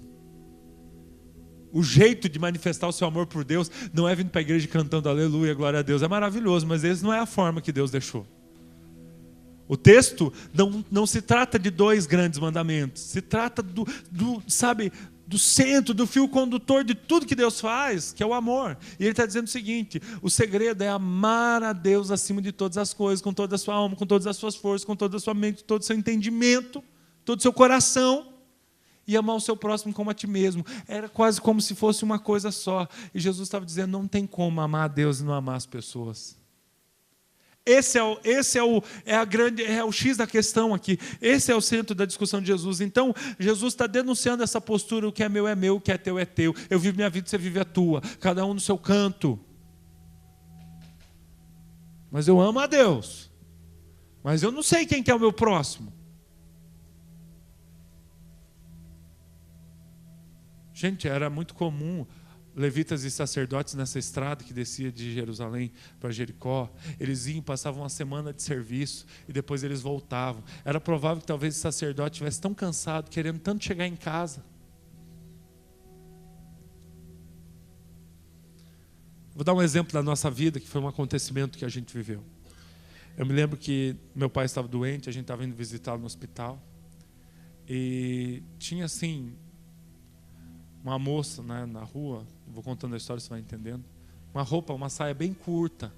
O jeito de manifestar o seu amor por Deus não é vindo para a igreja cantando aleluia, glória a Deus. É maravilhoso, mas essa não é a forma que Deus deixou. O texto não se trata de 2 grandes mandamentos. Se trata do centro, do fio condutor de tudo que Deus faz, que é o amor. E ele está dizendo o seguinte: o segredo é amar a Deus acima de todas as coisas, com toda a sua alma, com todas as suas forças, com toda a sua mente, todo o seu entendimento, todo o seu coração. E amar o seu próximo como a ti mesmo. Era quase como se fosse uma coisa só. E Jesus estava dizendo: não tem como amar a Deus e não amar as pessoas. Esse é o X da questão aqui. Esse é o centro da discussão de Jesus. Então, Jesus está denunciando essa postura: o que é meu, o que é teu. Eu vivo minha vida, você vive a tua. Cada um no seu canto. Mas eu amo a Deus. Mas eu não sei quem que é o meu próximo. Gente, era muito comum levitas e sacerdotes nessa estrada que descia de Jerusalém para Jericó. Eles iam, passavam uma semana de serviço e depois eles voltavam. Era provável que talvez o sacerdote estivesse tão cansado, querendo tanto chegar em casa. Vou dar um exemplo da nossa vida, que foi um acontecimento que a gente viveu. Eu me lembro que meu pai estava doente, a gente estava indo visitá-lo no hospital. E tinha assim, uma moça, né, na rua, vou contando a história, você vai entendendo. Uma roupa, uma saia bem curta,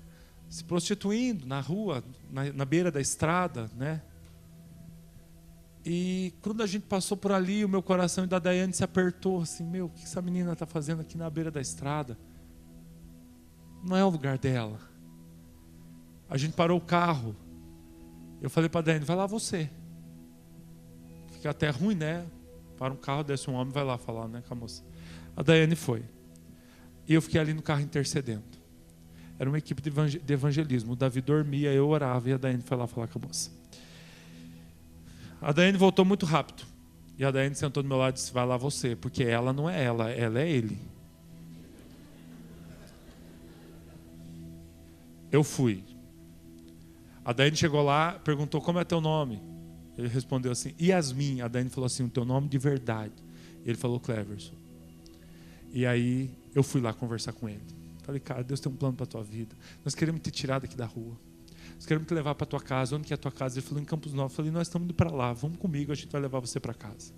se prostituindo na rua, na beira da estrada, né? E quando a gente passou por ali, o meu coração e da Daiane se apertou, assim, meu, o que essa menina está fazendo aqui na beira da estrada? Não é o lugar dela. A gente parou o carro. Eu falei para a Daiane, vai lá você. Fica até ruim, né? Para um carro, desce um homem, vai lá falar, né, com a moça. A Daiane foi. E eu fiquei ali no carro intercedendo. Era uma equipe de evangelismo. O Davi dormia, eu orava e a Daiane foi lá falar com a moça. A Daiane voltou muito rápido. E a Daiane sentou do meu lado e disse, vai lá você. Porque ela não é ela é ele. Eu fui. A Daiane chegou lá, perguntou, como é teu nome? Ele respondeu assim, Yasmin. A Daiane falou assim, o teu nome de verdade. Ele falou, Cleverson. E aí eu fui lá conversar com ele. Falei, cara, Deus tem um plano para a tua vida. Nós queremos te tirar daqui da rua. Nós queremos te levar para a tua casa. Onde que é a tua casa? Ele falou, em Campos Novos. Eu falei, nós estamos indo para lá. Vamos comigo, a gente vai levar você para casa.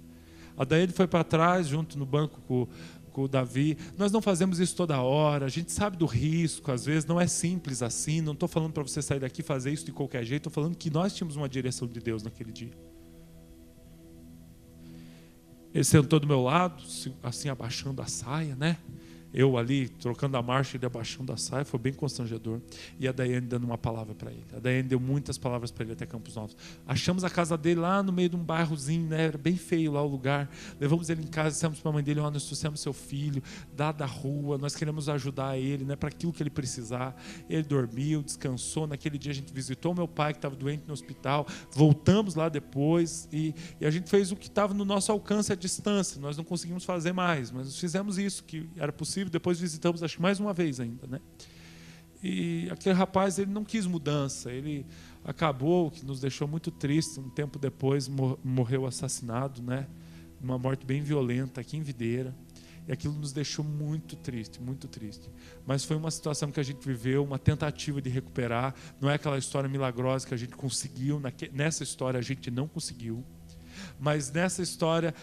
A Daiane foi para trás, junto no banco com o Davi. Nós não fazemos isso toda hora. A gente sabe do risco. Às vezes não é simples assim. Não estou falando para você sair daqui e fazer isso de qualquer jeito. Estou falando que nós tínhamos uma direção de Deus naquele dia. Ele sentou do meu lado, assim, abaixando a saia, né? Eu ali, trocando a marcha, ele abaixando a saia, foi bem constrangedor. E a Daiane dando uma palavra para ele. A Daiane deu muitas palavras para ele até Campos Novos. Achamos a casa dele lá no meio de um bairrozinho, né? Era bem feio lá o lugar. Levamos ele em casa, dissemos para a mãe dele, ó, nós trouxemos seu filho, da rua, nós queremos ajudar ele, né? Para aquilo que ele precisar. Ele dormiu, descansou. Naquele dia a gente visitou meu pai, que estava doente no hospital. Voltamos lá depois e a gente fez o que estava no nosso alcance à distância. Nós não conseguimos fazer mais, mas nós fizemos isso, que era possível. Depois visitamos, acho que mais uma vez ainda, né? E aquele rapaz, ele não quis mudança, ele acabou, que nos deixou muito triste. Um tempo depois morreu assassinado, né? Uma morte bem violenta aqui em Videira. E aquilo nos deixou muito triste, muito triste. Mas foi uma situação que a gente viveu, uma tentativa de recuperar. Não é aquela história milagrosa que a gente conseguiu. Nessa história a gente não conseguiu. Mas nessa história,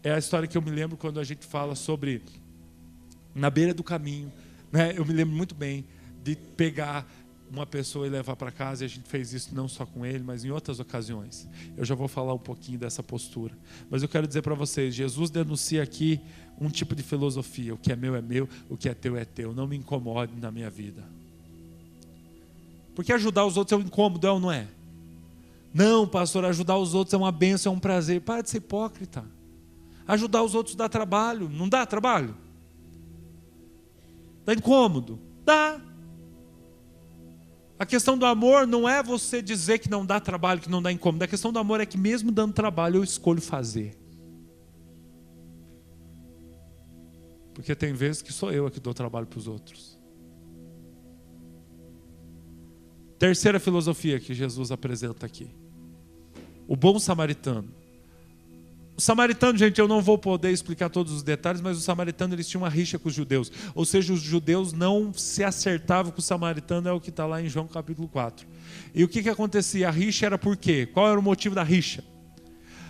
é a história que eu me lembro quando a gente fala sobre na beira do caminho, né? Eu me lembro muito bem de pegar uma pessoa e levar para casa, e a gente fez isso não só com ele, mas em outras ocasiões. Eu já vou falar um pouquinho dessa postura. Mas eu quero dizer para vocês, Jesus denuncia aqui um tipo de filosofia. O que é meu, o que é teu. Não me incomode na minha vida. Porque ajudar os outros é um incômodo, é ou não é? Não, pastor, ajudar os outros é uma bênção, é um prazer. Para de ser hipócrita. Ajudar os outros dá trabalho, não dá trabalho? Dá incômodo? Dá. A questão do amor não é você dizer que não dá trabalho, que não dá incômodo. A questão do amor é que mesmo dando trabalho, eu escolho fazer. Porque tem vezes que sou eu que dou trabalho para os outros. Terceira filosofia que Jesus apresenta aqui. O bom samaritano. O samaritano, gente, eu não vou poder explicar todos os detalhes, mas o samaritano, eles tinham uma rixa com os judeus. Ou seja, os judeus não se acertavam com o samaritano, é o que está lá em João capítulo 4. E o que acontecia? A rixa era por quê? Qual era o motivo da rixa?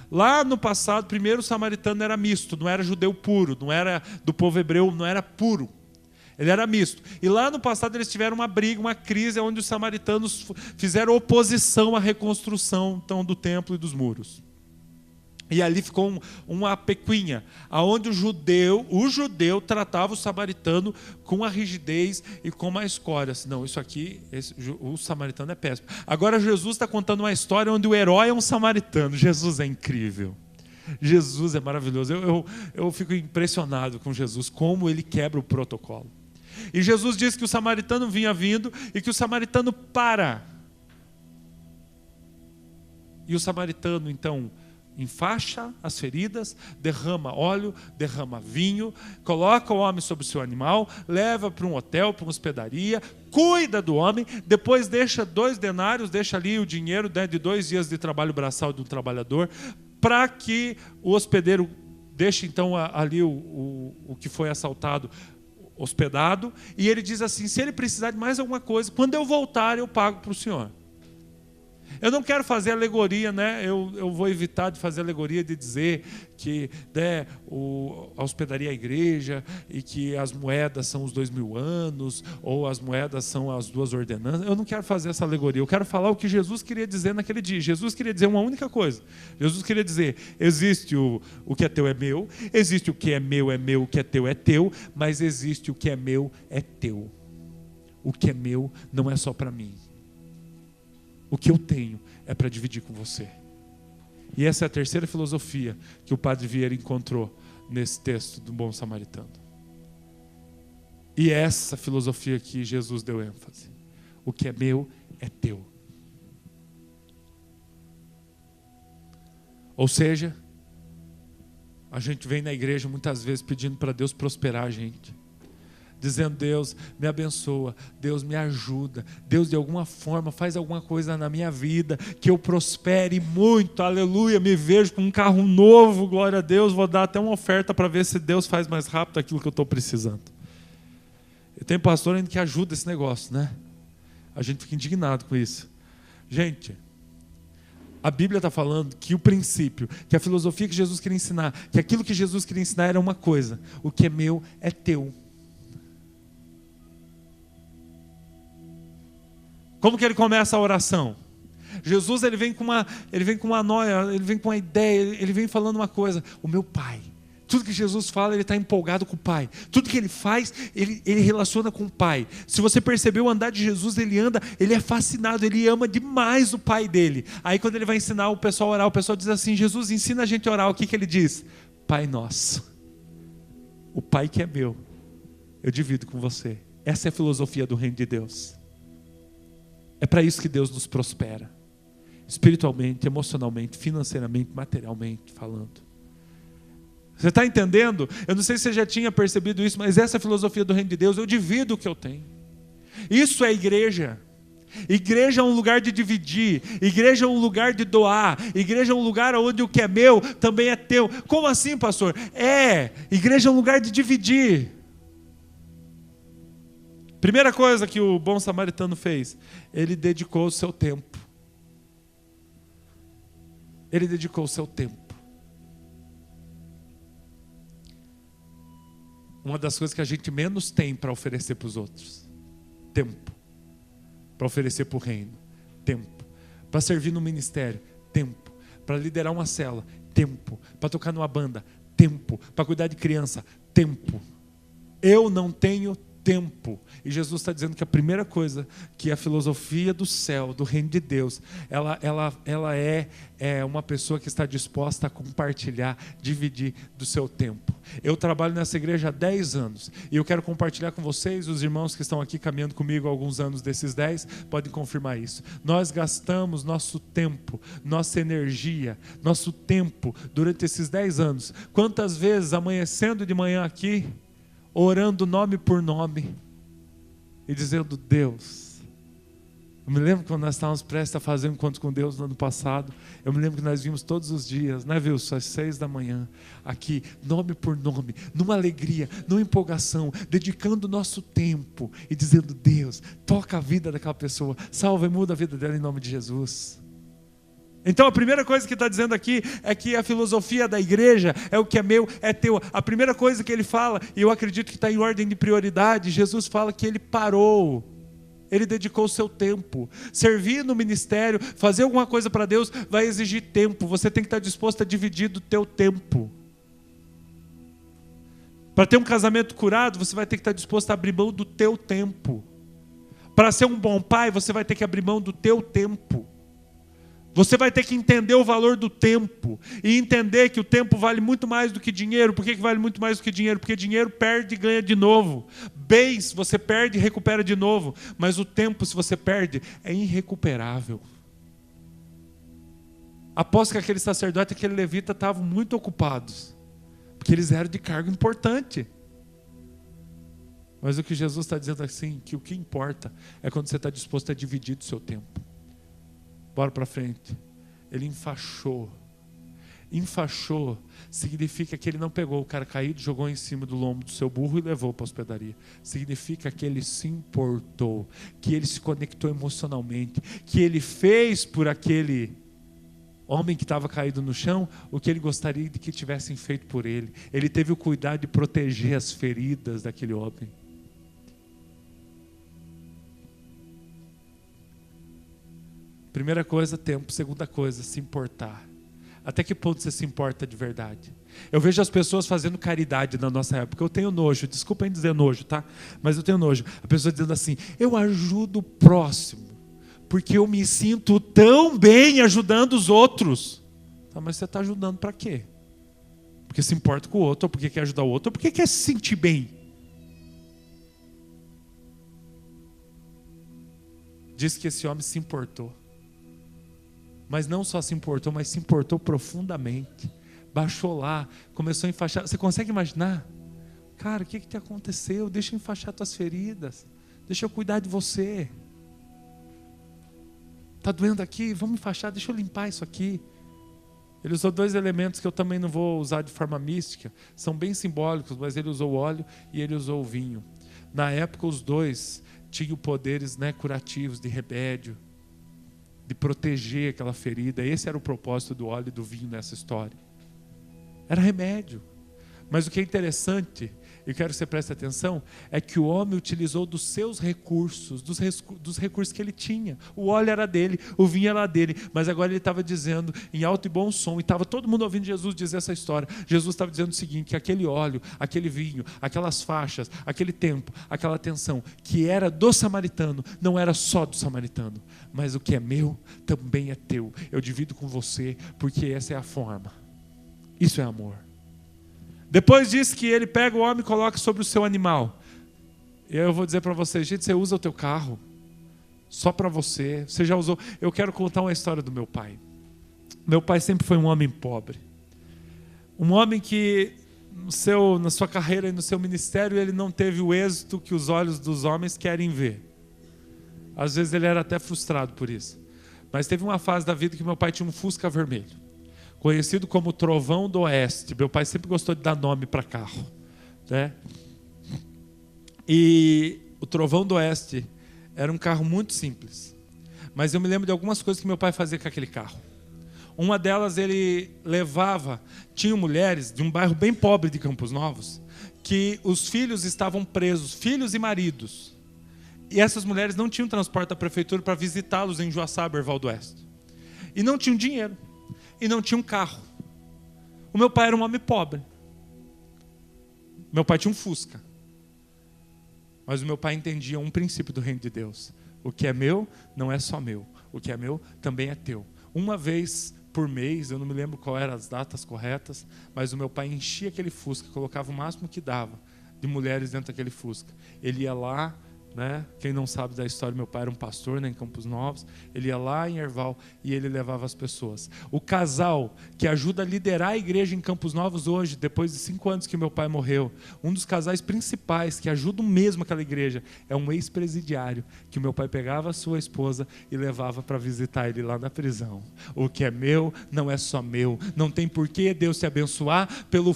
Lá no passado, primeiro o samaritano era misto, não era judeu puro, não era do povo hebreu, não era puro. Ele era misto. E lá no passado eles tiveram uma briga, uma crise, onde os samaritanos fizeram oposição à reconstrução então, do templo e dos muros. E ali ficou uma pecuinha, onde o judeu tratava o samaritano com a rigidez e com uma escória. Não, isso aqui, o samaritano é péssimo. Agora Jesus está contando uma história onde o herói é um samaritano. Jesus é incrível. Jesus é maravilhoso. Eu fico impressionado com Jesus, como ele quebra o protocolo. E Jesus disse que o samaritano vinha vindo e que o samaritano para. E o samaritano, então, enfaixa as feridas, derrama óleo, derrama vinho, coloca o homem sobre o seu animal, leva para um hotel, para uma hospedaria, cuida do homem, depois deixa 2 denários, deixa ali o dinheiro, né, de 2 dias de trabalho braçal de um trabalhador, para que o hospedeiro deixe então ali o que foi assaltado hospedado, e ele diz assim: se ele precisar de mais alguma coisa, quando eu voltar eu pago para o senhor. Eu não quero fazer alegoria, né? Eu vou evitar de fazer alegoria de dizer que, né, a hospedaria é a igreja e que as moedas são os 2000 anos ou as moedas são as 2 ordenanças. Eu não quero fazer essa alegoria. Eu quero falar o que Jesus queria dizer naquele dia. Jesus queria dizer uma única coisa. Jesus queria dizer: existe o que é teu é meu, existe o que é meu, o que é teu, mas existe o que é meu é teu. O que é meu não é só para mim. O que eu tenho é para dividir com você. E essa é a terceira filosofia que o Padre Vieira encontrou nesse texto do Bom Samaritano. E é essa filosofia que Jesus deu ênfase. O que é meu é teu. Ou seja, a gente vem na igreja muitas vezes pedindo para Deus prosperar a gente. Dizendo: Deus me abençoa, Deus me ajuda, Deus de alguma forma faz alguma coisa na minha vida, que eu prospere muito, aleluia, me vejo com um carro novo, glória a Deus, vou dar até uma oferta para ver se Deus faz mais rápido aquilo que eu estou precisando. E tem pastor ainda que ajuda esse negócio, né? A gente fica indignado com isso. Gente, a Bíblia está falando que o princípio, que a filosofia que Jesus queria ensinar, que aquilo que Jesus queria ensinar era uma coisa: o que é meu é teu. Como que ele começa a oração? Jesus, ele vem com uma noia, ele vem com uma ideia, ele vem falando uma coisa: o meu Pai. Tudo que Jesus fala, ele está empolgado com o Pai. Tudo que ele faz, ele relaciona com o Pai. Se você percebeu o andar de Jesus, ele é fascinado, ele ama demais o Pai dele. Aí quando ele vai ensinar o pessoal a orar, o pessoal diz assim: Jesus, ensina a gente a orar. O que ele diz? Pai nosso. O Pai que é meu, eu divido com você. Essa é a filosofia do reino de Deus. É para isso que Deus nos prospera. Espiritualmente, emocionalmente, financeiramente, materialmente falando. Você está entendendo? Eu não sei se você já tinha percebido isso, mas essa é a filosofia do reino de Deus. Eu divido o que eu tenho. Isso é igreja. Igreja é um lugar de dividir. Igreja é um lugar de doar. Igreja é um lugar onde o que é meu também é teu. Como assim, pastor? Igreja é um lugar de dividir. Primeira coisa que o bom samaritano fez: ele dedicou o seu tempo. Ele dedicou o seu tempo. Uma das coisas que a gente menos tem para oferecer para os outros: tempo. Para oferecer para o reino: tempo. Para servir no ministério: tempo. Para liderar uma cela: tempo. Para tocar numa banda: tempo. Para cuidar de criança: tempo. Eu não tenho tempo. E Jesus está dizendo que a primeira coisa que a filosofia do céu, do reino de Deus, ela é uma pessoa que está disposta a compartilhar, dividir do seu tempo. Eu trabalho nessa igreja há 10 anos e eu quero compartilhar com vocês, os irmãos que estão aqui caminhando comigo há alguns anos desses 10, podem confirmar isso. Nós gastamos nosso tempo, nossa energia, nosso tempo durante esses 10 anos. Quantas vezes amanhecendo de manhã aqui, orando nome por nome e dizendo: Deus. Eu me lembro quando nós estávamos prestes a fazer um encontro com Deus no ano passado. Eu me lembro que nós vimos todos os dias, né, Wilson? Às 6 da manhã, aqui, nome por nome, numa alegria, numa empolgação, dedicando o nosso tempo e dizendo: Deus, toca a vida daquela pessoa, salva e muda a vida dela em nome de Jesus. Então a primeira coisa que está dizendo aqui é que a filosofia da igreja é: o que é meu é teu. A primeira coisa que ele fala, e eu acredito que está em ordem de prioridade, Jesus fala que ele parou, ele dedicou o seu tempo. Servir no ministério, fazer alguma coisa para Deus vai exigir tempo. Você tem que estar disposto a dividir do teu tempo. Para ter um casamento curado, você vai ter que estar disposto a abrir mão do teu tempo. Para ser um bom pai, você vai ter que abrir mão do teu tempo. Você vai ter que entender o valor do tempo e entender que o tempo vale muito mais do que dinheiro. Por que vale muito mais do que dinheiro? Porque dinheiro perde e ganha de novo. Bens você perde e recupera de novo, mas o tempo, se você perde, é irrecuperável. Aposto que aquele sacerdote e aquele levita estavam muito ocupados, porque eles eram de cargo importante. Mas o que Jesus está dizendo assim, que o que importa é quando você está disposto a dividir do seu tempo. Bora para frente. Ele enfaixou. Enfaixou significa que ele não pegou o cara caído, jogou em cima do lombo do seu burro e levou para a hospedaria. Significa que ele se importou, que ele se conectou emocionalmente, que ele fez por aquele homem que estava caído no chão o que ele gostaria de que tivessem feito por ele. Ele teve o cuidado de proteger as feridas daquele homem. Primeira coisa, tempo. Segunda coisa, se importar. Até que ponto você se importa de verdade? Eu vejo as pessoas fazendo caridade na nossa época. Eu tenho nojo, desculpa em dizer nojo, tá? Mas eu tenho nojo. A pessoa dizendo assim, eu ajudo o próximo, porque eu me sinto tão bem ajudando os outros. Tá, mas você está ajudando para quê? Porque se importa com o outro, ou porque quer ajudar o outro, ou porque quer se sentir bem. Diz que esse homem se importou. Mas não só se importou, mas se importou profundamente. Baixou lá, começou a enfaixar. Você consegue imaginar? Cara, o que te aconteceu? Deixa eu enfaixar tuas feridas. Deixa eu cuidar de você. Está doendo aqui? Vamos enfaixar, deixa eu limpar isso aqui. Ele usou 2 elementos que eu também não vou usar de forma mística. São bem simbólicos, mas ele usou o óleo e ele usou o vinho. Na época, os 2 tinham poderes, curativos, de remédio, de proteger aquela ferida. Esse era o propósito do óleo e do vinho nessa história. Era remédio. Mas o que é interessante, e quero que você preste atenção, é que o homem utilizou dos seus recursos, dos recursos que ele tinha. O óleo era dele, o vinho era dele, mas agora ele estava dizendo em alto e bom som, e estava todo mundo ouvindo Jesus dizer essa história. Jesus estava dizendo o seguinte, que aquele óleo, aquele vinho, aquelas faixas, aquele tempo, aquela atenção, que era do samaritano, não era só do samaritano, mas o que é meu também é teu. Eu divido com você, porque essa é a forma. Isso é amor. Depois diz que ele pega o homem e coloca sobre o seu animal. E aí eu vou dizer para vocês, gente, você usa o teu carro só para você. Você já usou? Eu quero contar uma história do meu pai. Meu pai sempre foi um homem pobre. Um homem que na sua carreira e no seu ministério ele não teve o êxito que os olhos dos homens querem ver. Às vezes ele era até frustrado por isso. Mas teve uma fase da vida que meu pai tinha um Fusca vermelho, conhecido como Trovão do Oeste. Meu pai sempre gostou de dar nome para carro, né? E o Trovão do Oeste era um carro muito simples. Mas eu me lembro de algumas coisas que meu pai fazia com aquele carro. Uma delas ele levava... Tinha mulheres de um bairro bem pobre de Campos Novos, que os filhos estavam presos, filhos e maridos. E essas mulheres não tinham transporte da prefeitura para visitá-los em Joaçaba, Erval do Oeste. E não tinham dinheiro. E não tinha um carro. O meu pai era um homem pobre. Meu pai tinha um Fusca. Mas o meu pai entendia um princípio do reino de Deus. O que é meu não é só meu. O que é meu também é teu. Uma vez por mês, eu não me lembro qual eram as datas corretas, mas o meu pai enchia aquele Fusca, colocava o máximo que dava de mulheres dentro daquele Fusca. Ele ia lá, quem não sabe da história, meu pai era um pastor, em Campos Novos. Ele ia lá em Erval e ele levava as pessoas. O casal que ajuda a liderar a igreja em Campos Novos hoje, depois de 5 anos que meu pai morreu, um dos casais principais que ajudam mesmo aquela igreja é um ex-presidiário, que meu pai pegava a sua esposa e levava para visitar ele lá na prisão. O que é meu não é só meu. Não tem porquê Deus te abençoar pelo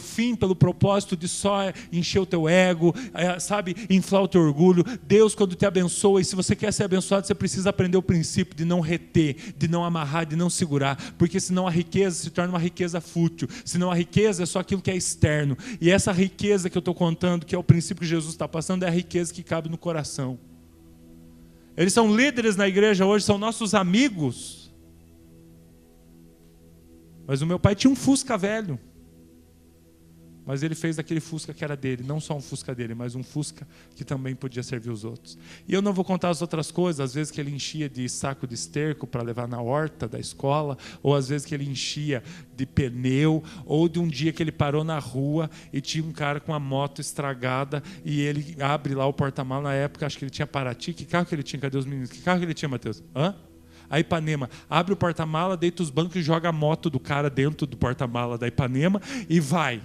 propósito de só encher o teu ego, inflar o teu orgulho. Deus, quando te abençoa, e se você quer ser abençoado, você precisa aprender o princípio de não reter, de não amarrar, de não segurar, porque senão a riqueza se torna uma riqueza fútil, senão a riqueza é só aquilo que é externo, e essa riqueza que eu estou contando, que é o princípio que Jesus está passando, é a riqueza que cabe no coração. Eles são líderes na igreja hoje, são nossos amigos, mas o meu pai tinha um Fusca velho, Mas ele fez aquele Fusca que era dele, não só um Fusca dele, mas um Fusca que também podia servir os outros. E eu não vou contar as outras coisas, às vezes que ele enchia de saco de esterco para levar na horta da escola, ou às vezes que ele enchia de pneu, ou de um dia que ele parou na rua e tinha um cara com a moto estragada e ele abre lá o porta-mala. Na época, acho que ele tinha Paraty. Que carro que ele tinha? Cadê os meninos? Que carro que ele tinha, Matheus? A Ipanema. Abre o porta-mala, deita os bancos e joga a moto do cara dentro do porta-mala da Ipanema e vai.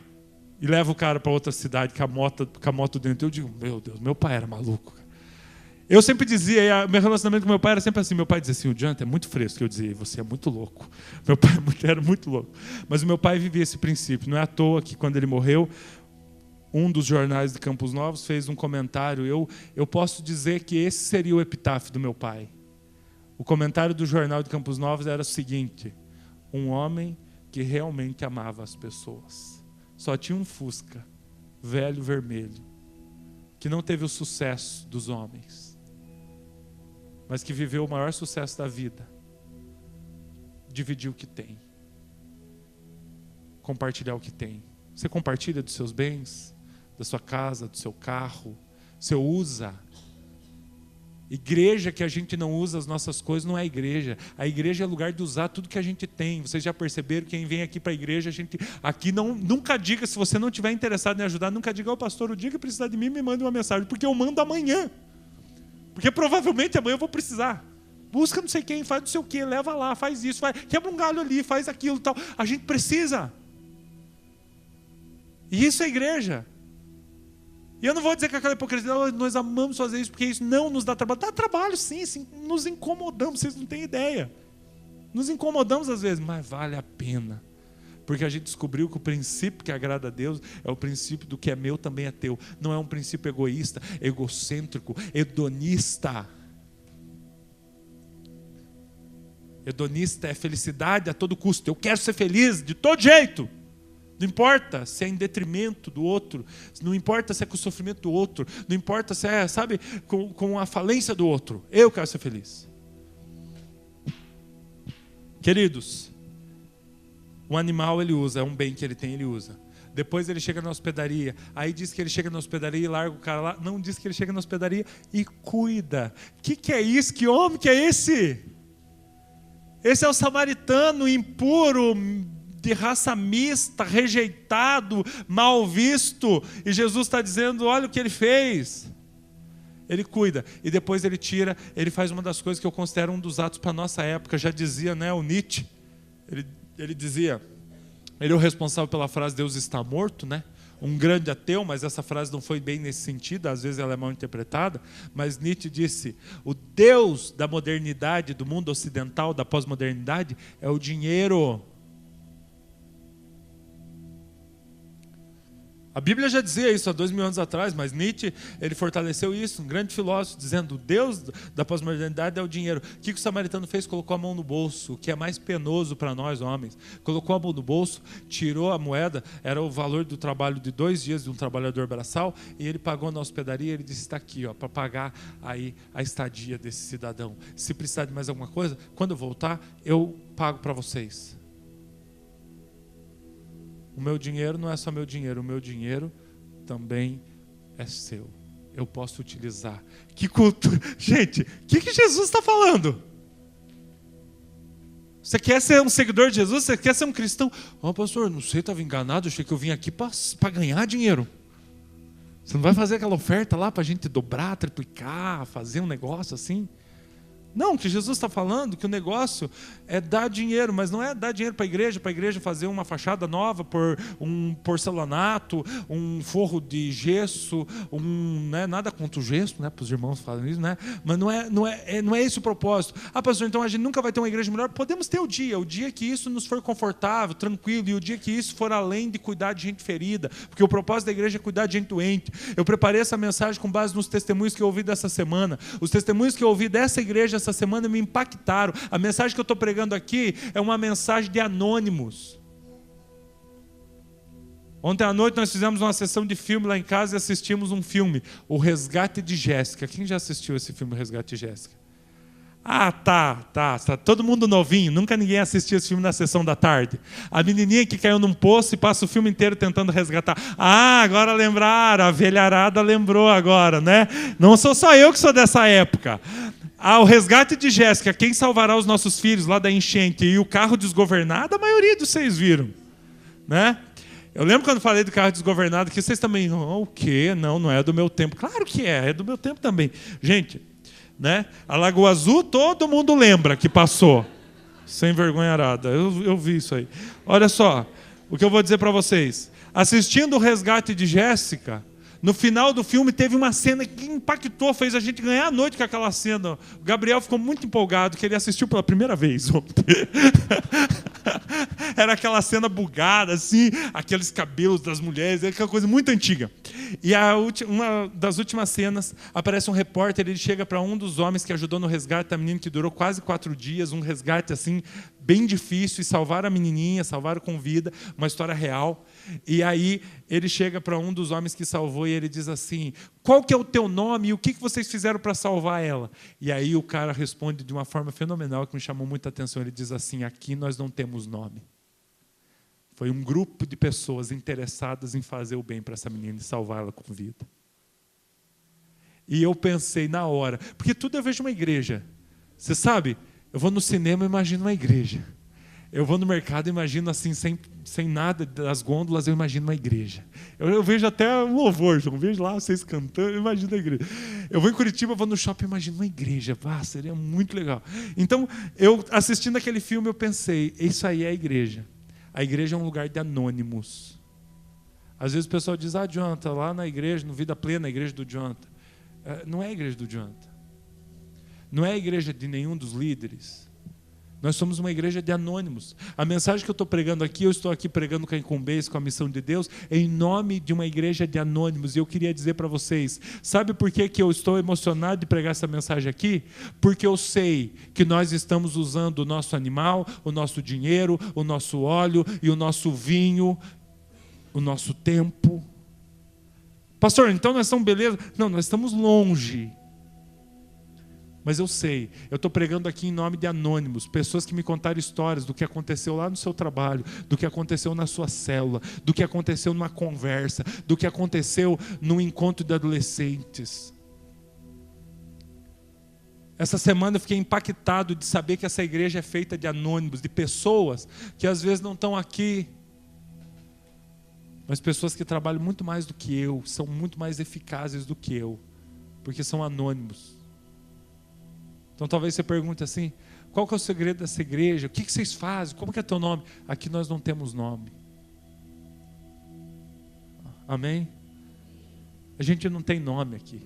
E leva o cara para outra cidade com a moto dentro. Eu digo, meu Deus, meu pai era maluco. Cara. Eu sempre dizia, meu relacionamento com meu pai era sempre assim. Meu pai dizia assim, o Jonathan é muito fresco. Eu dizia, você é muito louco. Meu pai era muito louco. Mas o meu pai vivia esse princípio. Não é à toa que quando ele morreu, um dos jornais de Campos Novos fez um comentário. Eu posso dizer que esse seria o epitáfio do meu pai. O comentário do jornal de Campos Novos era o seguinte: um homem que realmente amava as pessoas. Só tinha um Fusca, velho, vermelho, que não teve o sucesso dos homens, mas que viveu o maior sucesso da vida. Dividir o que tem. Compartilhar o que tem. Você compartilha dos seus bens, da sua casa, do seu carro. Você usa. Igreja que a gente não usa as nossas coisas não é igreja. A igreja é lugar de usar tudo que a gente tem. Vocês já perceberam, quem vem aqui para a igreja, a gente aqui nunca diga, se você não estiver interessado em ajudar, nunca diga, ô pastor, o dia que precisar de mim, me mande uma mensagem, porque eu mando amanhã. Porque provavelmente amanhã eu vou precisar. Busca não sei quem, faz não sei o quê, leva lá, faz isso, quebra um galho ali, faz aquilo e tal. A gente precisa. E isso é igreja. E eu não vou dizer que aquela hipocrisia, nós amamos fazer isso porque isso não nos dá trabalho. Dá trabalho sim, nos incomodamos, vocês não têm ideia. Nos incomodamos às vezes, mas vale a pena. Porque a gente descobriu que o princípio que agrada a Deus é o princípio do que é meu também é teu. Não é um princípio egoísta, egocêntrico, hedonista. Hedonista é felicidade a todo custo. Eu quero ser feliz de todo jeito. Não importa se é em detrimento do outro, não importa se é com o sofrimento do outro, não importa se é, sabe, com a falência do outro. Eu quero ser feliz. Queridos, o animal ele usa, é um bem que ele tem, ele usa. Depois ele chega na hospedaria, aí diz que ele chega na hospedaria e larga o cara lá. Não, diz que ele chega na hospedaria e cuida. Que é isso? Que homem que é esse? Esse é o samaritano impuro, de raça mista, rejeitado, mal visto, e Jesus está dizendo, olha o que ele fez. Ele cuida, e depois ele tira, ele faz uma das coisas que eu considero um dos atos para a nossa época, já dizia, né, o Nietzsche, ele dizia, ele é o responsável pela frase Deus está morto, né? Um grande ateu, mas essa frase não foi bem nesse sentido, às vezes ela é mal interpretada, mas Nietzsche disse, o Deus da modernidade, do mundo ocidental, da pós-modernidade, é o dinheiro. A Bíblia já dizia isso há 2000 anos atrás, mas Nietzsche ele fortaleceu isso, um grande filósofo, dizendo o Deus da pós-modernidade é o dinheiro. O que o samaritano fez? Colocou a mão no bolso, o que é mais penoso para nós homens. Colocou a mão no bolso, tirou a moeda, era o valor do trabalho de 2 dias de um trabalhador braçal, e ele pagou na hospedaria, ele disse, está aqui, para pagar aí a estadia desse cidadão. Se precisar de mais alguma coisa, quando eu voltar, eu pago para vocês. O meu dinheiro não é só meu dinheiro, o meu dinheiro também é seu. Eu posso utilizar. Que cultura. Gente, o que Jesus está falando? Você quer ser um seguidor de Jesus? Você quer ser um cristão? Pastor, não sei, estava enganado, achei que eu vim aqui para ganhar dinheiro. Você não vai fazer aquela oferta lá para a gente dobrar, triplicar, fazer um negócio assim? Não, o que Jesus está falando, que o negócio é dar dinheiro, mas não é dar dinheiro para a igreja fazer uma fachada nova, por um porcelanato, um forro de gesso, né, nada contra o gesso, né, para os irmãos falarem isso, né, mas não é esse o propósito. Pastor, então a gente nunca vai ter uma igreja melhor. Podemos ter o dia que isso nos for confortável, tranquilo, e o dia que isso for além de cuidar de gente ferida, porque o propósito da igreja é cuidar de gente doente. Eu preparei essa mensagem com base nos testemunhos que eu ouvi dessa semana. Os testemunhos que eu ouvi dessa igreja essa semana me impactaram. A mensagem que eu estou pregando aqui é uma mensagem de anônimos. Ontem à noite nós fizemos uma sessão de filme lá em casa e assistimos um filme, O Resgate de Jéssica. Quem já assistiu esse filme, O Resgate de Jéssica? Ah, tá. Todo mundo novinho. Nunca ninguém assistiu esse filme na sessão da tarde. A menininha que caiu num poço e passa o filme inteiro tentando resgatar. Ah, agora lembraram. A velharada lembrou agora, né? Não sou só eu que sou dessa época. Ah, o resgate de Jéssica. Quem salvará os nossos filhos lá da enchente? E o carro desgovernado, a maioria de vocês viram, né? Eu lembro quando falei do carro desgovernado que vocês também... Oh, o quê? Não é do meu tempo. Claro que é do meu tempo também. Gente... Né? A Lagoa Azul, todo mundo lembra que passou. Sem vergonha arada. Eu vi isso aí. Olha só, o que eu vou dizer para vocês. Assistindo o resgate de Jéssica, no final do filme teve uma cena que impactou, fez a gente ganhar a noite com aquela cena. O Gabriel ficou muito empolgado, que ele assistiu pela primeira vez ontem. Era aquela cena bugada, assim, aqueles cabelos das mulheres, aquela coisa muito antiga. E uma das últimas cenas, aparece um repórter, ele chega para um dos homens que ajudou no resgate da menina, que durou quase 4 dias, um resgate assim, bem difícil, e salvaram a menininha, salvaram com vida, uma história real. E aí ele chega para um dos homens que salvou e ele diz assim: qual que é o teu nome e o que vocês fizeram para salvar ela? E aí o cara responde de uma forma fenomenal que me chamou muita atenção. Ele diz assim: aqui nós não temos nome. Foi um grupo de pessoas interessadas em fazer o bem para essa menina e salvá-la com vida. E eu pensei na hora, porque tudo eu vejo uma igreja. Você sabe, eu vou no cinema e imagino uma igreja. Eu vou no mercado e imagino assim, sem nada das gôndolas, eu imagino uma igreja. Eu vejo até um louvor, eu vejo lá vocês cantando, eu imagino a igreja. Eu vou em Curitiba, vou no shopping e imagino uma igreja. Ah, seria muito legal. Então, eu assistindo aquele filme, eu pensei, isso aí é a igreja. A igreja é um lugar de anônimos. Às vezes o pessoal diz, Jonathan, lá na igreja, no Vida Plena, a igreja do Jonathan. Não é a igreja do Jonathan. Não é a igreja de nenhum dos líderes. Nós somos uma igreja de anônimos. A mensagem que eu estou pregando aqui, eu estou aqui pregando com a incumbência, com a missão de Deus, em nome de uma igreja de anônimos. E eu queria dizer para vocês, sabe por que eu estou emocionado de pregar essa mensagem aqui? Porque eu sei que nós estamos usando o nosso animal, o nosso dinheiro, o nosso óleo e o nosso vinho, o nosso tempo. Pastor, então nós estamos beleza? Não, nós estamos longe. Mas eu sei, eu estou pregando aqui em nome de anônimos, pessoas que me contaram histórias do que aconteceu lá no seu trabalho, do que aconteceu na sua célula, do que aconteceu numa conversa, do que aconteceu num encontro de adolescentes. Essa semana eu fiquei impactado de saber que essa igreja é feita de anônimos, de pessoas que às vezes não estão aqui, mas pessoas que trabalham muito mais do que eu, são muito mais eficazes do que eu, porque são anônimos. Então talvez você pergunte assim, qual que é o segredo dessa igreja? O que vocês fazem? Como que é teu nome? Aqui nós não temos nome. Amém? A gente não tem nome aqui.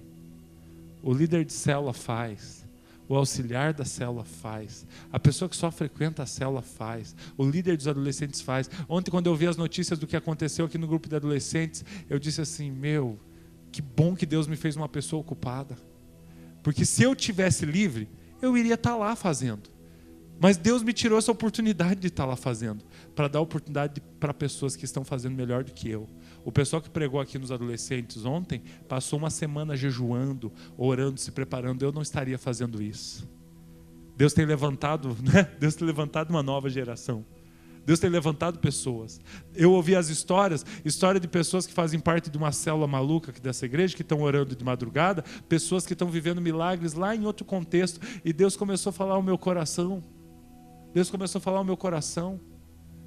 O líder de célula faz. O auxiliar da célula faz. A pessoa que só frequenta a célula faz. O líder dos adolescentes faz. Ontem, quando eu vi as notícias do que aconteceu aqui no grupo de adolescentes, eu disse assim, que bom que Deus me fez uma pessoa ocupada. Porque se eu tivesse livre, eu iria estar lá fazendo. Mas Deus me tirou essa oportunidade de estar lá fazendo, para dar oportunidade para pessoas que estão fazendo melhor do que eu. O pessoal que pregou aqui nos adolescentes ontem, passou uma semana jejuando, orando, se preparando. Eu não estaria fazendo isso. Deus tem levantado, né? Deus tem levantado uma nova geração. Deus tem levantado pessoas. Eu ouvi as histórias de pessoas que fazem parte de uma célula maluca aqui dessa igreja, que estão orando de madrugada, pessoas que estão vivendo milagres lá em outro contexto, e Deus começou a falar ao meu coração. Deus começou a falar ao meu coração.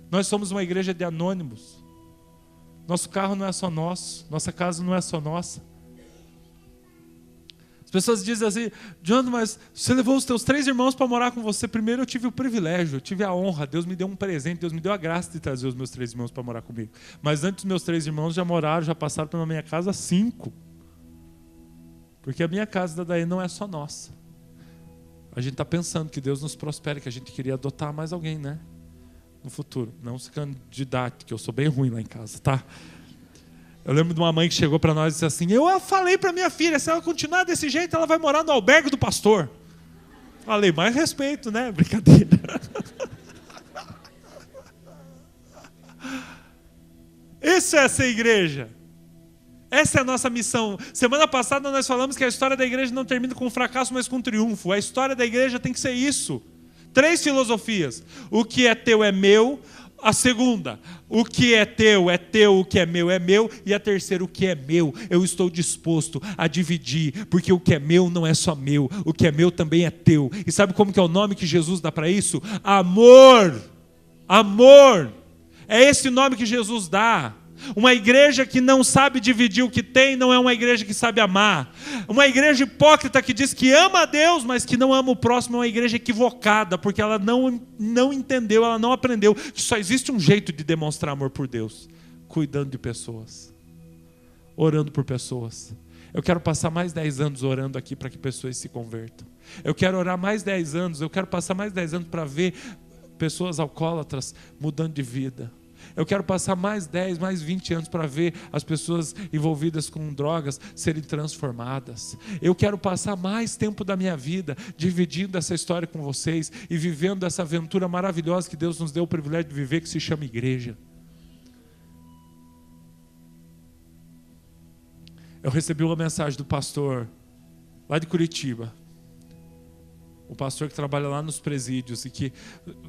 Nós somos uma igreja de anônimos. Nosso carro não é só nosso, nossa casa não é só nossa. As pessoas dizem assim, Jonathan, mas você levou os teus 3 irmãos para morar com você. Primeiro eu tive o privilégio, eu tive a honra, Deus me deu um presente, Deus me deu a graça de trazer os meus 3 irmãos para morar comigo. Mas antes, meus 3 irmãos já moraram, já passaram pela minha casa 5. Porque a minha casa da Daí não é só nossa. A gente está pensando que Deus nos prospere, que a gente queria adotar mais alguém, né? No futuro. Não se candidate, que eu sou bem ruim lá em casa, tá? Eu lembro de uma mãe que chegou para nós e disse assim, eu falei para minha filha, se ela continuar desse jeito, ela vai morar no albergue do pastor. Falei, mais respeito, né? Brincadeira. Essa é essa igreja. Essa é a nossa missão. Semana passada nós falamos que a história da igreja não termina com um fracasso, mas com um triunfo. A história da igreja tem que ser isso. 3 filosofias. O que é teu é meu. A segunda, o que é teu, o que é meu. E a terceira, o que é meu, eu estou disposto a dividir, porque o que é meu não é só meu, o que é meu também é teu. E sabe como que é o nome que Jesus dá para isso? Amor. Amor. É esse nome que Jesus dá. Uma igreja que não sabe dividir o que tem não é uma igreja que sabe amar. Uma igreja hipócrita que diz que ama a Deus, mas que não ama o próximo, é uma igreja equivocada, porque ela não entendeu, ela não aprendeu que só existe um jeito de demonstrar amor por Deus: cuidando de pessoas, orando por pessoas. Eu quero passar mais 10 anos orando aqui para que pessoas se convertam. Eu quero orar mais 10 anos, eu quero passar mais 10 anos para ver pessoas alcoólatras mudando de vida. Eu quero passar mais 10, mais 20 anos para ver as pessoas envolvidas com drogas serem transformadas. Eu quero passar mais tempo da minha vida dividindo essa história com vocês e vivendo essa aventura maravilhosa que Deus nos deu o privilégio de viver, que se chama igreja. Eu recebi uma mensagem do pastor lá de Curitiba. O pastor que trabalha lá nos presídios e que,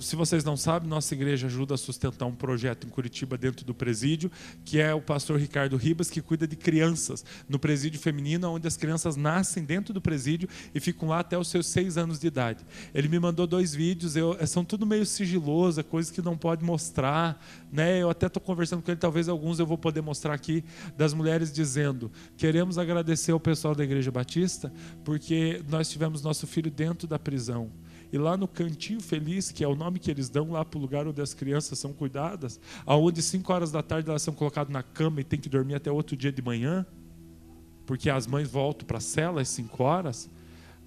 se vocês não sabem, nossa igreja ajuda a sustentar um projeto em Curitiba dentro do presídio, que é o pastor Ricardo Ribas, que cuida de crianças no presídio feminino, onde as crianças nascem dentro do presídio e ficam lá até os seus 6 anos de idade. Ele me mandou 2 vídeos, são tudo meio sigiloso, coisas que não pode mostrar, né? Eu até estou conversando com ele, talvez alguns eu vou poder mostrar aqui, das mulheres dizendo: queremos agradecer ao pessoal da Igreja Batista, porque nós tivemos nosso filho dentro da prisão. E lá no Cantinho Feliz, que é o nome que eles dão lá para o lugar onde as crianças são cuidadas, aonde 5 horas da tarde elas são colocadas na cama e tem que dormir até outro dia de manhã, porque as mães voltam para a cela às 5 horas.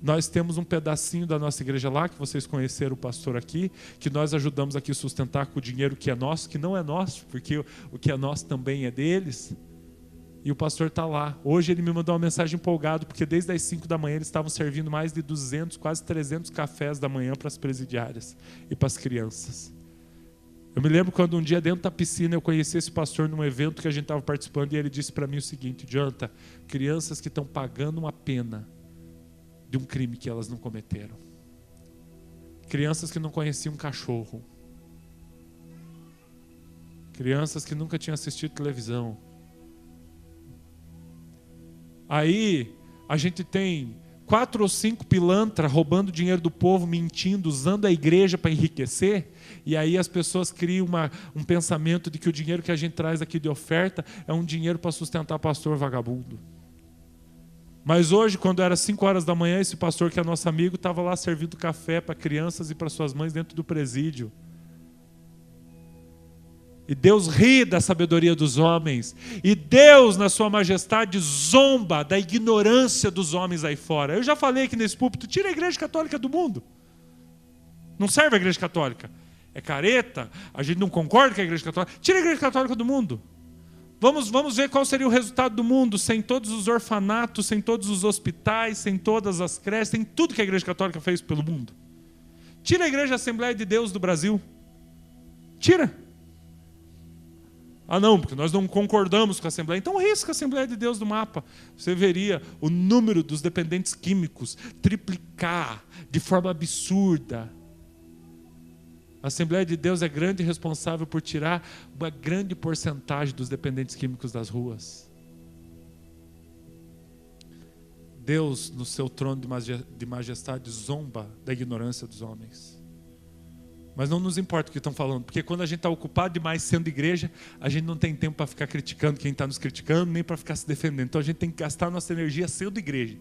Nós temos um pedacinho da nossa igreja lá, que vocês conheceram o pastor aqui, que nós ajudamos aqui a sustentar com o dinheiro que é nosso, que não é nosso, porque o que é nosso também é deles. E o pastor está lá. Hoje ele me mandou uma mensagem empolgado, porque desde as 5 da manhã eles estavam servindo mais de 200, quase 300 cafés da manhã para as presidiárias e para as crianças. Eu me lembro quando um dia dentro da piscina eu conheci esse pastor num evento que a gente estava participando, e ele disse para mim o seguinte: Jonathan, crianças que estão pagando uma pena de um crime que elas não cometeram. Crianças que não conheciam um cachorro. Crianças que nunca tinham assistido televisão. Aí a gente tem 4 ou 5 pilantras roubando dinheiro do povo, mentindo, usando a igreja para enriquecer. E aí as pessoas criam um pensamento de que o dinheiro que a gente traz aqui de oferta é um dinheiro para sustentar pastor vagabundo. Mas hoje, quando era 5 horas da manhã, esse pastor que é nosso amigo estava lá servindo café para crianças e para suas mães dentro do presídio. E Deus ri da sabedoria dos homens. E Deus, na sua majestade, zomba da ignorância dos homens aí fora. Eu já falei aqui nesse púlpito: tira a igreja católica do mundo. Não serve a igreja católica. É careta, a gente não concorda com a igreja católica. Tira a igreja católica do mundo. Vamos ver qual seria o resultado do mundo sem todos os orfanatos, sem todos os hospitais, sem todas as creches, sem tudo que a igreja católica fez pelo mundo. Tira a igreja Assembleia de Deus do Brasil. Tira. Ah não, porque nós não concordamos com a Assembleia. Então risca a Assembleia de Deus do mapa. Você veria o número dos dependentes químicos triplicar de forma absurda. A Assembleia de Deus é grande e responsável por tirar uma grande porcentagem dos dependentes químicos das ruas. Deus, no seu trono de majestade, zomba da ignorância dos homens. Mas não nos importa o que estão falando, porque quando a gente está ocupado demais sendo igreja, a gente não tem tempo para ficar criticando quem está nos criticando, nem para ficar se defendendo. Então a gente tem que gastar nossa energia sendo igreja.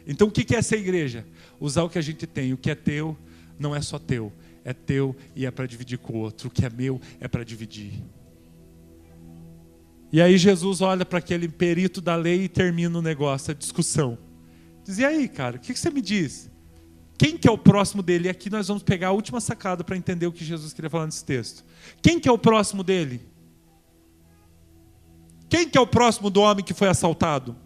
Então o que é ser igreja? Usar o que a gente tem. O que é teu não é só teu, é teu e é para dividir com o outro. O que é meu é para dividir. E aí Jesus olha para aquele perito da lei e termina o negócio, a discussão. Diz: e aí, cara, o que você me diz? Quem que é o próximo dele? E aqui nós vamos pegar a última sacada para entender o que Jesus queria falar nesse texto. Quem que é o próximo dele? Quem que é o próximo do homem que foi assaltado?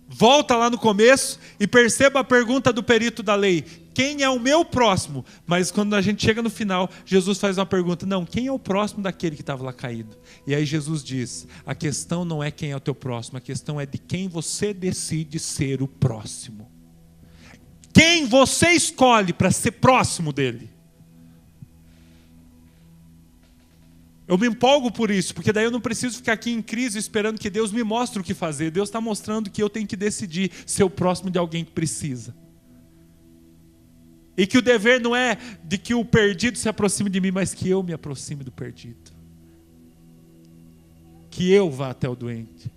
Volta lá no começo e perceba a pergunta do perito da lei. quem é o meu próximo? Mas quando a gente chega no final, Jesus faz uma pergunta: não, quem é o próximo daquele que estava lá caído? E aí Jesus diz: a questão não é quem é o teu próximo, a questão é de quem você decide ser o próximo. Quem você escolhe para ser próximo dele? Eu me empolgo por isso, porque daí eu não preciso ficar aqui em crise esperando que Deus me mostre o que fazer. Deus está mostrando que eu tenho que decidir ser o próximo de alguém que precisa. E que o dever não é de que o perdido se aproxime de mim, mas que eu me aproxime do perdido. Que eu vá até o doente.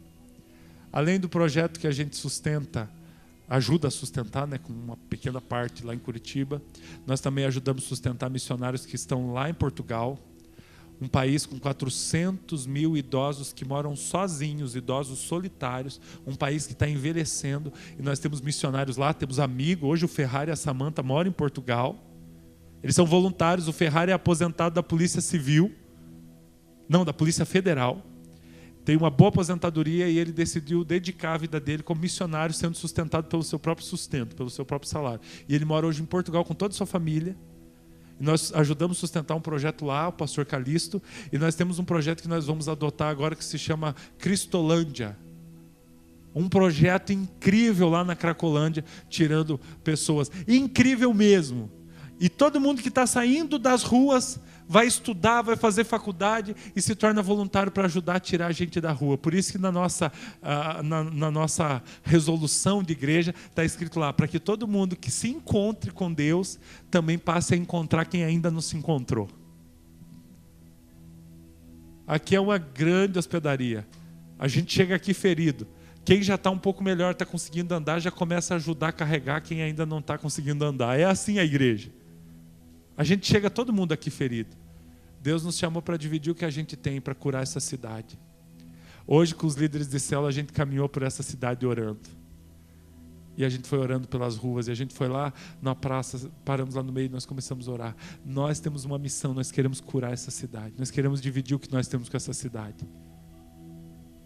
Além do projeto que a gente sustenta, ajuda a sustentar, né, com uma pequena parte lá em Curitiba, nós também ajudamos a sustentar missionários que estão lá em Portugal, um país com 400 mil idosos que moram sozinhos, idosos solitários, um país que está envelhecendo, e nós temos missionários lá, temos amigos. Hoje o Ferrari e a Samanta moram em Portugal, eles são voluntários. O Ferrari é aposentado da Polícia Civil, não, da Polícia Federal, tem uma boa aposentadoria e ele decidiu dedicar a vida dele como missionário, sendo sustentado pelo seu próprio sustento, pelo seu próprio salário. E ele mora hoje em Portugal com toda a sua família. Nós ajudamos a sustentar um projeto lá, o pastor Calixto, e nós temos um projeto que nós vamos adotar agora que se chama Cristolândia. Um projeto incrível lá na Cracolândia, tirando pessoas. Incrível mesmo. E todo mundo que está saindo das ruas vai estudar, vai fazer faculdade e se torna voluntário para ajudar a tirar a gente da rua. Por isso que na nossa resolução de igreja está escrito lá, para que todo mundo que se encontre com Deus também passe a encontrar quem ainda não se encontrou. Aqui é uma grande hospedaria. A gente chega aqui ferido. Quem já está um pouco melhor, está conseguindo andar, já começa a ajudar a carregar quem ainda não está conseguindo andar. É assim a igreja. A gente chega todo mundo aqui ferido. Deus nos chamou para dividir o que a gente tem para curar essa cidade. Hoje, com os líderes de célula, a gente caminhou por essa cidade orando. E a gente foi orando pelas ruas, e a gente foi lá na praça, paramos lá no meio e nós começamos a orar. Nós temos uma missão, nós queremos curar essa cidade. Nós queremos dividir o que nós temos com essa cidade.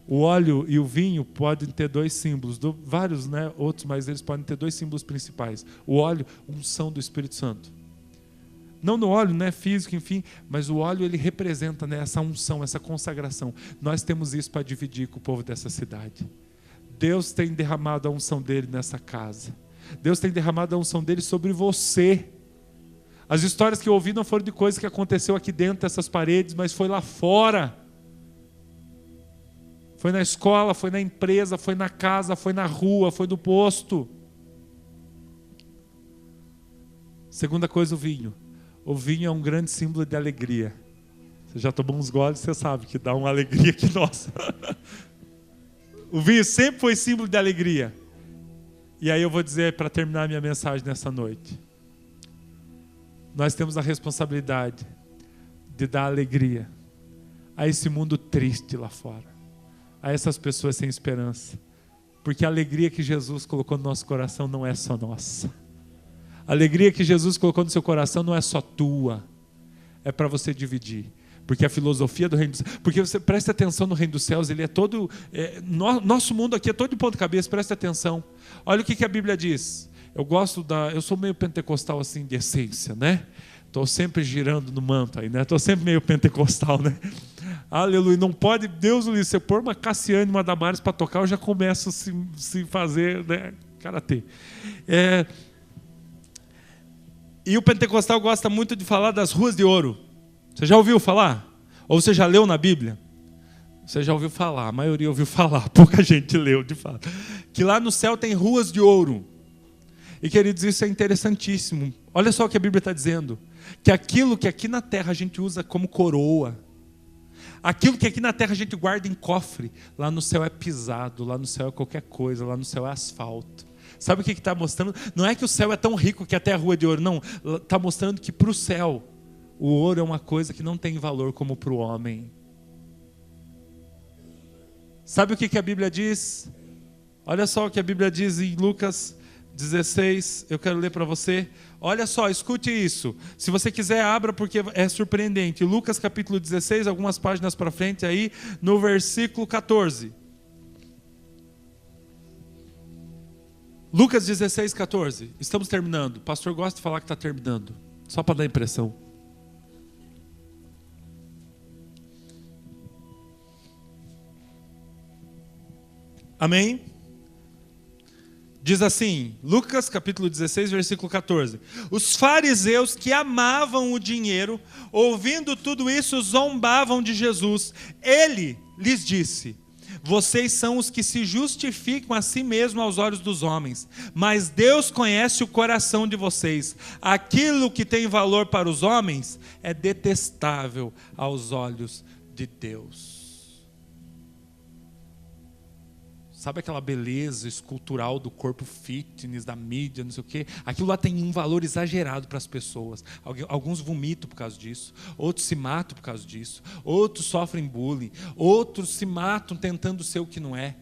O óleo e o vinho podem ter dois símbolos, vários, né, outros, mas eles podem ter dois símbolos principais. O óleo, unção do Espírito Santo. Não no óleo, né, físico, enfim, mas o óleo ele representa, né, essa unção, essa consagração. Nós temos isso para dividir com o povo dessa cidade. Deus tem derramado a unção dele nessa casa. Deus tem derramado a unção dele sobre você. As histórias que eu ouvi não foram de coisas que aconteceu aqui dentro dessas paredes, mas foi lá fora. Foi na escola, foi na empresa, foi na casa, foi na rua, foi no posto. Segunda coisa, o vinho. O vinho é um grande símbolo de alegria. Você já tomou uns goles, você sabe que dá uma alegria que, nossa. O vinho sempre foi símbolo de alegria. E aí eu vou dizer, para terminar a minha mensagem nessa noite, nós temos a responsabilidade de dar alegria a esse mundo triste lá fora, a essas pessoas sem esperança. Porque a alegria que Jesus colocou no nosso coração não é só nossa. A alegria que Jesus colocou no seu coração não é só tua, é para você dividir. Porque a filosofia do reino dos céus, porque você presta atenção no reino dos céus, ele é todo, nosso mundo aqui é todo de ponta cabeça, presta atenção. Olha o que a Bíblia diz. Eu sou meio pentecostal assim de essência, né? Estou sempre girando no manto aí, né? Estou sempre meio pentecostal, né? Aleluia, não pode, Deus, você pôr uma Cassiane e uma Damares para tocar, eu já começo a se fazer, né? Karatê. E o pentecostal gosta muito de falar das ruas de ouro. Você já ouviu falar? Ou você já leu na Bíblia? Você já ouviu falar, a maioria ouviu falar, pouca gente leu de fato. Que lá no céu tem ruas de ouro. E queridos, isso é interessantíssimo. Olha só o que a Bíblia está dizendo. Que aquilo que aqui na terra a gente usa como coroa, aquilo que aqui na terra a gente guarda em cofre, lá no céu é pisado, lá no céu é qualquer coisa, lá no céu é asfalto. Sabe o que está mostrando? Não é que o céu é tão rico que até a rua de ouro, não. Está mostrando que para o céu, o ouro é uma coisa que não tem valor como para o homem. Sabe o que a Bíblia diz? Olha só o que a Bíblia diz em Lucas 16, eu quero ler para você. Olha só, escute isso. Se você quiser, abra porque é surpreendente. Lucas capítulo 16, algumas páginas para frente aí, no versículo 14. Lucas 16, 14. Estamos terminando. O pastor gosta de falar que está terminando. Só para dar impressão. Amém? Diz assim, Lucas capítulo 16, versículo 14. Os fariseus que amavam o dinheiro, ouvindo tudo isso, zombavam de Jesus. Ele lhes disse: vocês são os que se justificam a si mesmos aos olhos dos homens, mas Deus conhece o coração de vocês. Aquilo que tem valor para os homens é detestável aos olhos de Deus. Sabe aquela beleza escultural do corpo fitness, da mídia, não sei o quê? Aquilo lá tem um valor exagerado para as pessoas. Alguns vomitam por causa disso, outros se matam por causa disso, outros sofrem bullying, outros se matam tentando ser o que não é.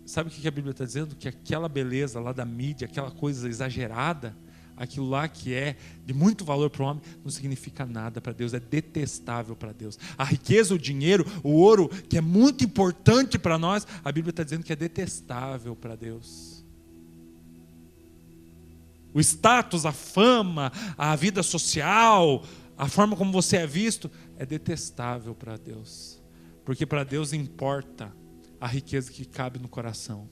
Sabe o que a Bíblia está dizendo? Que aquela beleza lá da mídia, aquela coisa exagerada, aquilo lá que é de muito valor para o homem, não significa nada para Deus, é detestável para Deus. A riqueza, o dinheiro, o ouro, que é muito importante para nós, a Bíblia está dizendo que é detestável para Deus. O status, a fama, a vida social, a forma como você é visto, é detestável para Deus. Porque para Deus importa a riqueza que cabe no coração.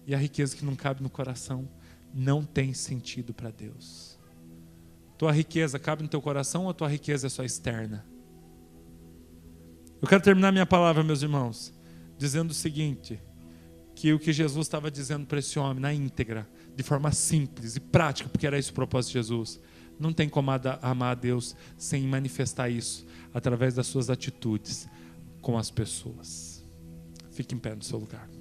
E a riqueza que não cabe no coração não tem sentido para Deus. Tua riqueza cabe no teu coração ou a tua riqueza é só externa? Eu quero terminar minha palavra, meus irmãos, dizendo o seguinte, que o que Jesus estava dizendo para esse homem, na íntegra, de forma simples e prática, porque era esse o propósito de Jesus, não tem como amar a Deus sem manifestar isso, através das suas atitudes com as pessoas. Fique em pé no seu lugar.